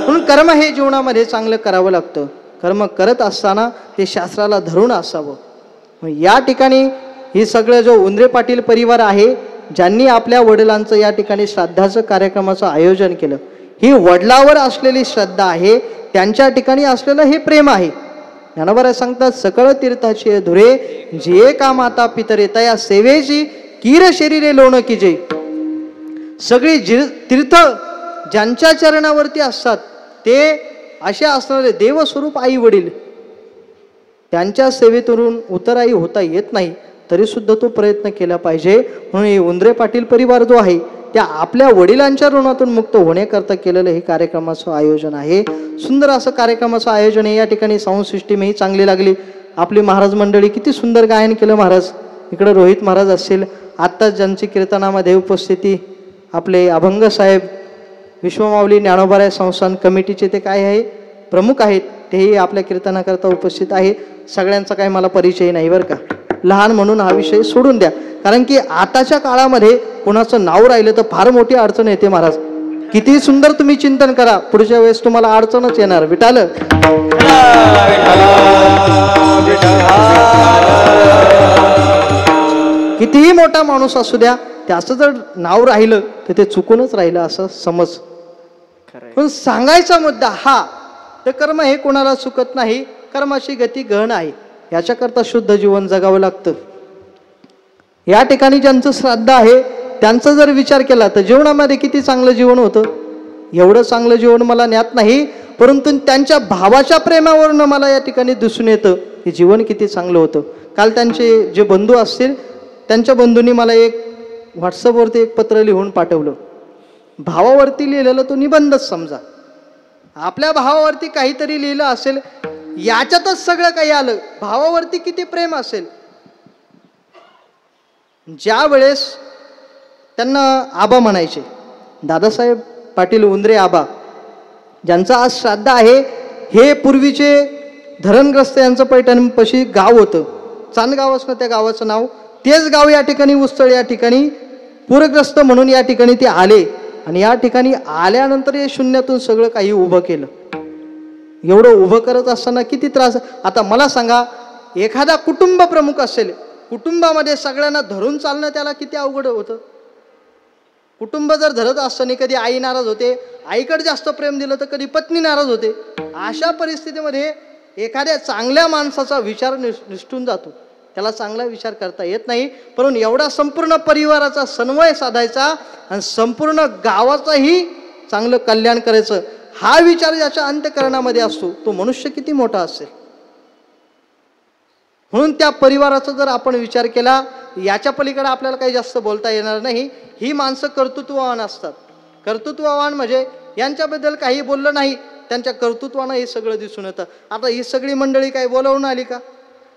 म्हणून कर्म हे जीवनामध्ये चांगलं करावं लागतं. कर्म करत असताना ते शास्त्राला धरून असावं. या ठिकाणी ही सगळं जो उंद्रे पाटील परिवार आहे, ज्यांनी आपल्या वडिलांचं या ठिकाणी श्राद्धाचं कार्यक्रमाचं आयोजन केलं, ही वडिलावर असलेली श्रद्धा आहे, त्यांच्या ठिकाणी असलेलं हे प्रेम आहे. ज्ञानोबा सांगतात सकळ तीर्थाची धुरे जे का माता पितरे तया सेवेची कीर शरीरे लोण कीजे. सगळी तीर्थ ज्यांच्या चरणावरती असतात ते असे असणारे देवस्वरूप आई वडील, त्यांच्या सेवेतून उतराई होता येत नाही, तरी सुद्धा तो प्रयत्न केला पाहिजे. म्हणून हे उंद्रे पाटील परिवार जो आहे त्या आपल्या वडिलांच्या ऋणातून मुक्त होण्याकरता केलेलं हे कार्यक्रमाचं आयोजन आहे. सुंदर असं कार्यक्रमाचं आयोजन आहे. या ठिकाणी साऊंड सिस्टीमही चांगली लागली. आपली महाराज मंडळी किती सुंदर गायन केलं महाराज. इकडे रोहित महाराज असतील, आत्ताच ज्यांची कीर्तनामध्ये उपस्थिती आपले अभंग साहेब, विश्वमाऊली ज्ञानोबाराय संस्थान कमिटीचे ते काय आहे प्रमुख आहेत, तेही आपल्या कीर्तनाकरता उपस्थित आहे. सगळ्यांचा काही मला परिचय नाही बरं का, लहान म्हणून हा विषय सोडून द्या. कारण की आताच्या काळामध्ये कोणाचं नाव राहिलं तर फार मोठी अडचण येते महाराज. किती सुंदर तुम्ही चिंतन करा, पुढच्या वेळेस तुम्हाला अडचणच येणार. विठाल कितीही मोठा माणूस असू द्या, त्याचं जर नाव राहिलं तर ते चुकूनच राहिलं असं समज. पण सांगायचा मुद्दा हा, तर कर्म हे कोणाला चुकत नाही, कर्माची गती गहन आहे, याच्याकरता शुद्ध जीवन जगावं लागतं. या ठिकाणी ज्यांचं श्राद्ध आहे त्यांचा जर विचार केला तर जीवनामध्ये किती चांगलं जीवन होतं. एवढं चांगलं जीवन मला ज्ञात नाही, परंतु त्यांच्या भावाच्या प्रेमावरून मला या ठिकाणी दिसून येतं की जीवन किती चांगलं होतं. काल त्यांचे जे बंधू असतील त्यांच्या बंधूंनी मला एक व्हॉट्सअपवरती एक पत्र लिहून पाठवलं. भावावरती लिहिलेलं तो निबंधच समजा, आपल्या भावावरती काहीतरी लिहिलं असेल, याच्यातच सगळं काही आलं. भावावरती किती प्रेम असेल. ज्या वेळेस त्यांना आबा म्हणायचे, दादासाहेब पाटील उंद्रे आबा, ज्यांचं आज श्राद्ध आहे, हे पूर्वीचे धरणग्रस्त यांचं पैठणपाशी गाव होतं, चांदगाव असणं त्या गावाचं नाव. तेच गाव या ठिकाणी उस्तळ या ठिकाणी पूरग्रस्त म्हणून या ठिकाणी ते आले आणि या ठिकाणी आल्यानंतर हे शून्यातून सगळं काही उभं केलं. एवढं उभं करत असताना किती त्रास. आता मला सांगा, एखादा कुटुंब प्रमुख असेल, कुटुंबामध्ये सगळ्यांना धरून चालणं त्याला किती अवघड होतं. कुटुंब जर धरत असताना कधी आई नाराज होते, आईकडे जास्त प्रेम दिलं तर कधी पत्नी नाराज होते. अशा परिस्थितीमध्ये एखाद्या चांगल्या माणसाचा विचार निसटून जातो, त्याला चांगला विचार करता येत नाही. परंतु एवढा संपूर्ण परिवाराचा समन्वय साधायचा आणि संपूर्ण गावाचाही चांगलं कल्याण करायचं, हा विचार ज्याच्या अंतःकरणामध्ये असतो तो मनुष्य किती मोठा असेल. म्हणून त्या परिवाराचा जर आपण विचार केला, याच्या पलीकडे आपल्याला काही जास्त बोलता येणार नाही. ही माणसं कर्तृत्ववान असतात. कर्तृत्ववान म्हणजे यांच्याबद्दल काही बोललं नाही, त्यांच्या कर्तृत्वानं हे सगळं दिसून येतं. आता ही सगळी मंडळी काही बोलावून आली का?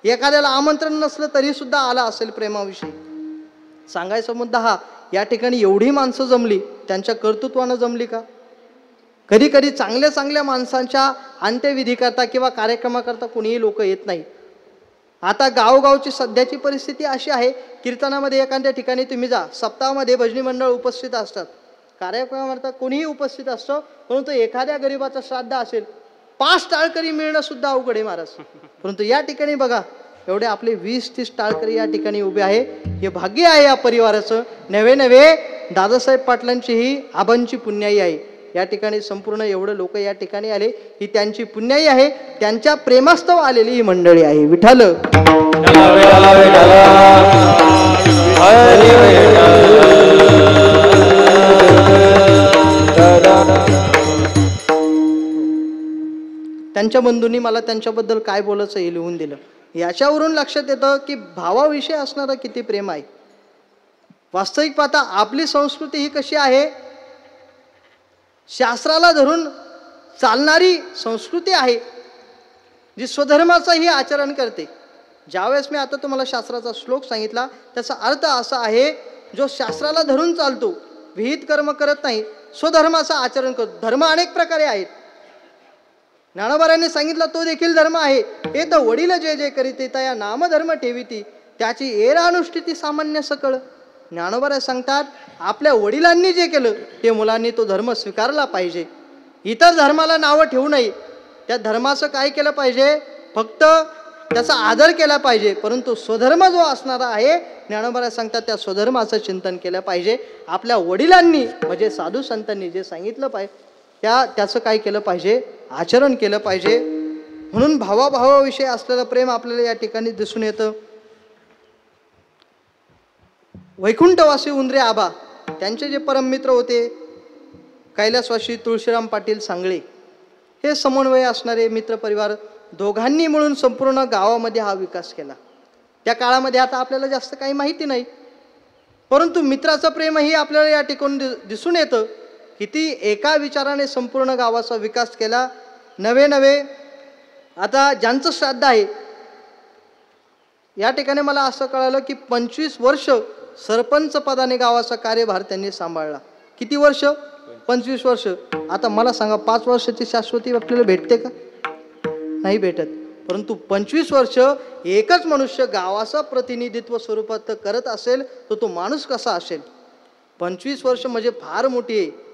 एखाद्याला आमंत्रण नसलं तरी सुद्धा आला असेल प्रेमाविषयी. सांगायचा मुद्दा हा, या ठिकाणी एवढी माणसं जमली, त्यांच्या कर्तृत्वानं जमली का? कधी कधी चांगल्या चांगल्या माणसांच्या अंत्यविधी करता किंवा कार्यक्रमाकरता कोणीही लोक येत नाही. आता गावगावची सध्याची परिस्थिती अशी आहे, कीर्तनामध्ये एखाद्या ठिकाणी तुम्ही जा, सप्ताहामध्ये भजनी मंडळ उपस्थित असतात, कार्यक्रमाकरता कोणीही उपस्थित असतो, परंतु एखाद्या गरीबाचं श्राद्ध असेल, 5 टाळकरी मिळणं सुद्धा अवघड आहे महाराज. परंतु या ठिकाणी बघा, एवढे आपले 20-30 टाळकरी या ठिकाणी उभे आहे. हे भाग्य आहे या परिवाराचं. नवे नवे दादासाहेब पाटलांची ही आबांची पुण्याई आहे. या ठिकाणी संपूर्ण एवढे लोक या ठिकाणी आले, ही त्यांची पुण्याई आहे, त्यांच्या प्रेमास्तव आलेली ही मंडळी आहे. विठ्ठल त्यांच्या बंधूंनी मला त्यांच्याबद्दल काय बोलायचं हे लिहून दिलं. याच्यावरून लक्षात येतं की भावाविषयी असणारं किती प्रेम आहे. वास्तविक पाहता आपली संस्कृती ही कशी आहे, शास्त्राला धरून चालणारी संस्कृती आहे, जी स्वधर्माचंही आचरण करते. ज्यावेळेस मी आता तुम्हाला शास्त्राचा श्लोक सांगितला त्याचा अर्थ असा आहे, जो शास्त्राला धरून चालतो, विहित कर्म करत नाही, स्वधर्माचं आचरण करतो. धर्म अनेक प्रकारे आहेत. ज्ञानोबारांनी सांगितलं तो देखील धर्म आहे. हे तर वडील जे जे करीते त्या नामधर्म ठेविती, त्याची एरा अनुष्ठिती सामान्य सकळ. ज्ञानोबा सांगतात आपल्या वडिलांनी जे केलं ते मुलांनी तो धर्म स्वीकारला पाहिजे. इतर धर्माला नावं ठेवू नये. त्या धर्माचं काय केलं पाहिजे, फक्त त्याचा आदर केला पाहिजे. परंतु स्वधर्म जो असणारा आहे, ज्ञानोबा सांगतात त्या स्वधर्माचं चिंतन केलं पाहिजे. आपल्या वडिलांनी म्हणजे साधू संतांनी जे सांगितलं पाहिजे त्याचं काय केलं पाहिजे, आचरण केलं पाहिजे. म्हणून भावाभावाविषयी असलेलं प्रेम आपल्याला या ठिकाणी दिसून येतं. वैकुंठवासी उंद्रे आबा त्यांचे जे परममित्र होते कैलासवासी तुळशीराम पाटील सांगळे, हे समन्वय असणारे मित्रपरिवार, दोघांनी मिळून संपूर्ण गावामध्ये हा विकास केला. त्या काळामध्ये आता आपल्याला जास्त काही माहिती नाही, परंतु मित्राचं प्रेमही आपल्याला या ठिकाणी दिसून येतं. किती एका विचाराने संपूर्ण गावाचा विकास केला. नवे नवे आता ज्यांचं श्राद्ध आहे या ठिकाणी मला असं कळालं की 25 वर्ष सरपंच पदाने गावाचा कार्यभार त्यांनी सांभाळला. किती वर्ष? 25 वर्ष. आता मला सांगा 5 वर्षाची शाश्वती आपल्याला भेटते का? नाही भेटत. परंतु 25 वर्ष एकच मनुष्य गावाचं प्रतिनिधित्व स्वरूपात करत असेल तर तो माणूस कसा असेल? 25 वर्ष म्हणजे फार मोठी आहे.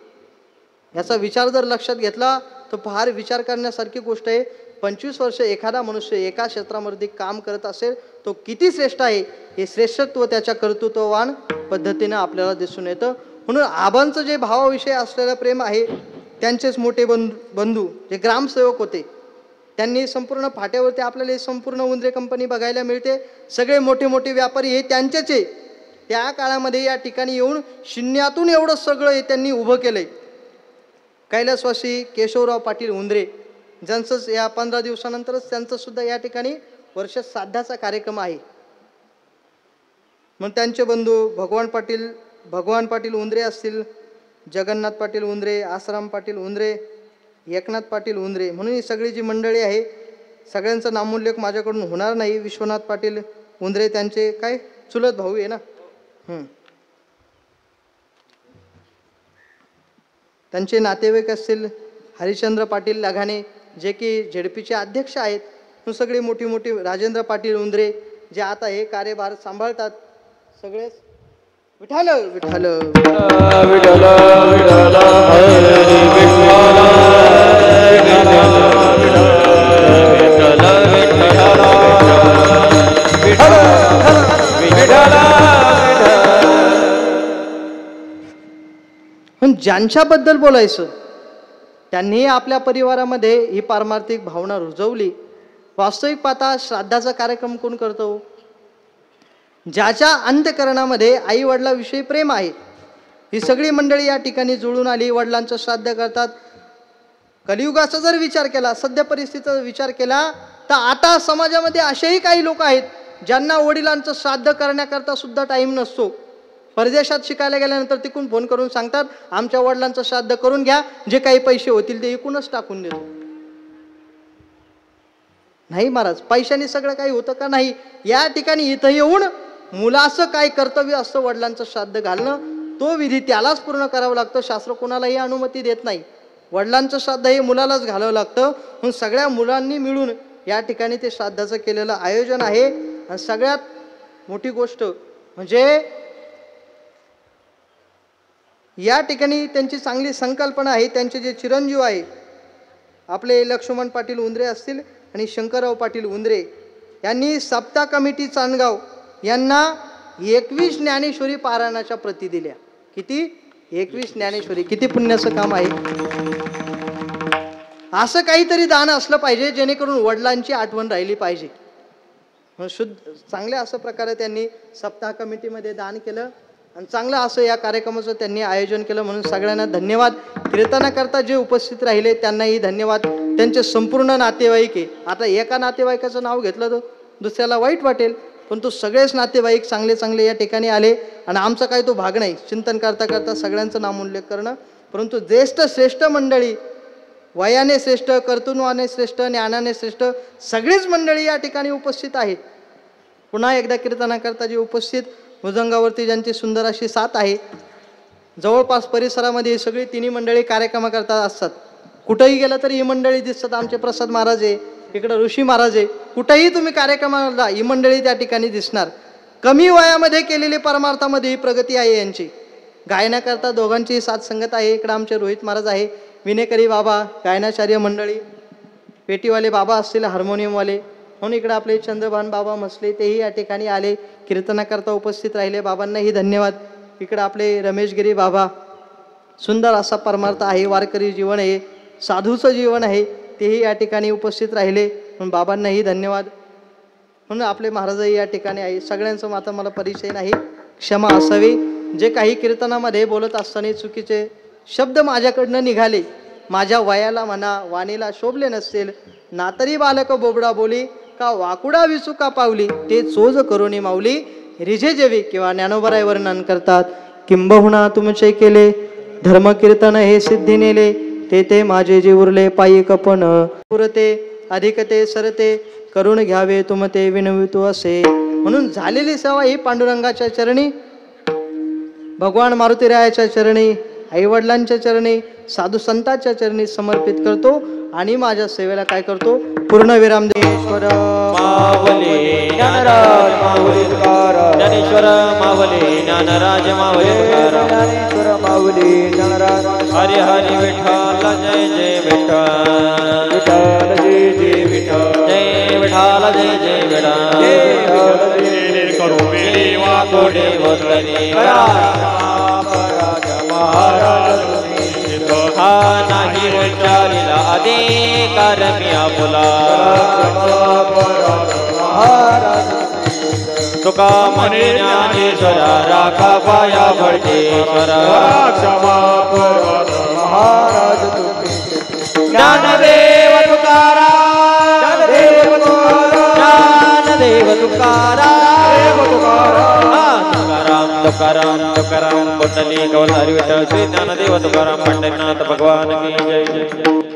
याचा विचार जर लक्षात घेतला तर फार विचार करण्यासारखी गोष्ट आहे. 25 वर्ष एखादा मनुष्य एका क्षेत्रामध्ये काम करत असेल तो किती श्रेष्ठ आहे, हे श्रेष्ठत्व त्याच्या कर्तृत्ववान पद्धतीने आपल्याला दिसून येतं. म्हणून आबांचं जे भावाविषयी असलेलं प्रेम आहे, त्यांचेच मोठे बंधू जे ग्रामसेवक होते, त्यांनी संपूर्ण फाट्यावरती आपल्याला हे संपूर्ण उंद्रे कंपनी बघायला मिळते. सगळे मोठे मोठे व्यापारी हे त्यांचेच आहे. त्या काळामध्ये या ठिकाणी येऊन शून्यातून एवढं सगळं हे त्यांनी उभं केलंय. कैलासवासी केशवराव पाटील उंद्रे ज्यांचंच या 15 दिवसानंतरच त्यांचं सुद्धा या ठिकाणी वर्ष श्राद्धाचा कार्यक्रम आहे. मग त्यांचे बंधू भगवान पाटील उंद्रे असतील, जगन्नाथ पाटील उंद्रे, आसाराम पाटील उंद्रे, एकनाथ पाटील उंद्रे, म्हणून ही सगळी जी मंडळी आहे सगळ्यांचा नामोल्लेख माझ्याकडून होणार नाही. विश्वनाथ पाटील उंद्रे त्यांचे काय चुलत भाऊ आहे ना. त्यांचे नातेवाईक असतील हरिश्चंद्र पाटील लगाने जे की झेडपीचे अध्यक्ष आहेत. सगळे मोठी मोठी राजेंद्र पाटील उंद्रे जे आता हे कार्यभार सांभाळतात. सगळेच विठाल विठाल विठाल पण ज्यांच्याबद्दल बोलायचं त्यांनी आपल्या परिवारामध्ये ही पारमार्थिक भावना रुजवली. वास्तविक पाहता श्राद्धाचा कार्यक्रम कोण करतो? ज्याच्या अंतःकरणामध्ये आई वडिलाविषयी प्रेम आहे. ही सगळी मंडळी या ठिकाणी जुळून आली, वडिलांचं श्राद्ध करतात. कलियुगाचा जर विचार केला, सध्या परिस्थितीचा विचार केला तर आता समाजामध्ये असेही काही लोक आहेत ज्यांना वडिलांचं श्राद्ध करण्याकरता सुद्धा टाईम नसतो. परदेशात शिकायला गेल्यानंतर तिकून फोन करून सांगतात आमच्या वडिलांचं श्राद्ध करून घ्या, जे काही पैसे होतील ते एकूणच टाकून देतो. नाही महाराज, पैशाने सगळं काही होतं का? नाही. या ठिकाणी इथं येऊन मुलाचं काय कर्तव्य असतं वडिलांचं श्राद्ध घालणं, तो विधी त्यालाच पूर्ण करावा लागतो. शास्त्र कोणालाही अनुमती देत नाही. वडिलांचं श्राद्ध हे मुलालाच घालावं लागतं. म्हणून सगळ्या मुलांनी मिळून या ठिकाणी ते श्राद्धाचं केलेलं आयोजन आहे. आणि सगळ्यात मोठी गोष्ट म्हणजे या ठिकाणी त्यांची चांगली संकल्पना आहे. त्यांचे जे चिरंजीव आहे आपले लक्ष्मण पाटील उंद्रे असतील आणि शंकरराव पाटील उंद्रे यांनी सप्ताह कमिटी चांदगाव यांना 21 ज्ञानेश्वरी पारायणाच्या प्रती दिल्या. किती? 21 ज्ञानेश्वरी. किती पुण्याचं काम आहे. असं काहीतरी दान असलं पाहिजे जेणेकरून वडिलांची आठवण राहिली पाहिजे. शुद्ध चांगल्या असं प्रकारे त्यांनी सप्ताह कमिटीमध्ये दान केलं आणि चांगलं असं या कार्यक्रमाचं त्यांनी आयोजन केलं. म्हणून सगळ्यांना धन्यवाद. कीर्तनाकरता जे उपस्थित राहिले त्यांनाही धन्यवाद. त्यांचे संपूर्ण नातेवाईक आहे. आता एका नातेवाईकाचं नाव घेतलं तर दुसऱ्याला वाईट वाटेल, पण तो सगळेच नातेवाईक चांगले चांगले या ठिकाणी आले आणि आमचा काही तो भाग नाही चिंतन करता करता सगळ्यांचं नामोल्लेख करणं. परंतु ज्येष्ठ श्रेष्ठ मंडळी, वयाने श्रेष्ठ, कर्तृत्वाने श्रेष्ठ, ज्ञानाने श्रेष्ठ सगळीच मंडळी या ठिकाणी उपस्थित आहेत. पुन्हा एकदा कीर्तनाकरता जे उपस्थित मृदंगावरती ज्यांची सुंदर अशी साथ आहे, जवळपास परिसरामध्ये ही सगळी तिन्ही मंडळी कार्यक्रम करता असतात. कुठेही गेलं तरी ही मंडळी दिसतात. आमचे प्रसाद महाराज आहे, इकडं ऋषी महाराज आहे. कुठेही तुम्ही कार्यक्रमाला ही मंडळी त्या ठिकाणी दिसणार. कमी वयामध्ये केलेली परमार्थामध्ये ही प्रगती आहे यांची. गायनाकरता दोघांची साथ संगत आहे. इकडं आमचे रोहित महाराज आहे, विनेकरी बाबा, गायनाचार्य मंडळी, पेटीवाले बाबा असतील, हार्मोनियमवाले. म्हणून इकडे आपले चंद्रभान बाबा मसले तेही या ठिकाणी आले, कीर्तनाकरता उपस्थित राहिले. बाबांनाही धन्यवाद. इकडे आपले रमेशगिरी बाबा, सुंदर असा परमार्थ आहे, वारकरी जीवन आहे, साधूचं जीवन आहे, तेही या ठिकाणी उपस्थित राहिले. म्हणून बाबांनाही धन्यवाद. म्हणून आपले महाराजही या ठिकाणी आहे. सगळ्यांचं मात्र मला परिचय नाही, क्षमा असावी. जे काही कीर्तनामध्ये बोलत असताना चुकीचे शब्द माझ्याकडनं निघाले, माझ्या वयाला म्हणा वाणीला शोभले नसतील, ना तरी बालक बोबडा बोली का वाकुडा विचुका पावली, ते चोज करोनी माऊली रिझे जेवी किंवा ज्ञानोबराय वर्णन करतात. किंबहुना तुमचे केले धर्म कीर्तन हे सिद्धी नेले, ते माझे जे उरले पायी कपन पुरते अधिकते सरते करून घ्यावे तुमते विनवितो असे. म्हणून झालेली सेवा ही पांडुरंगाच्या चरणी, भगवान मारुतीरायाच्या चरणी, आईवडिलांच्या चरणी, साधू संतांच्या चरणी समर्पित करतो आणि माझ्या सेवेला काय करतो, पूर्णविराम देश्वर मावले ज्ञानराज मावले ज्ञानेश्वर मावले ज्ञानराज मावले ज्ञानेश्वर मावले ज्ञानराज. हरी हरी विठ्ठल जय जय विठ्ठल, विठ्ठल जय जय विठ्ठल, जय विठ्ठल जय जय विठ्ठल. करू मेरी वाकोडे वतनी महाराज हा नाही विचारिला अधिकार मी आपुला. तुका म्हणे ज्ञानेश्वरा राखा पाया भटकेश्वरा. ज्ञानदेव तुकाराम, ज्ञानदेव तुकाराम, तुकाराम तुकाराम तुकाराम. कुंडली कवलधारी विठ्ठल श्री ज्ञानदेव तुकाराम पंढरीनाथ भगवान की जय जय.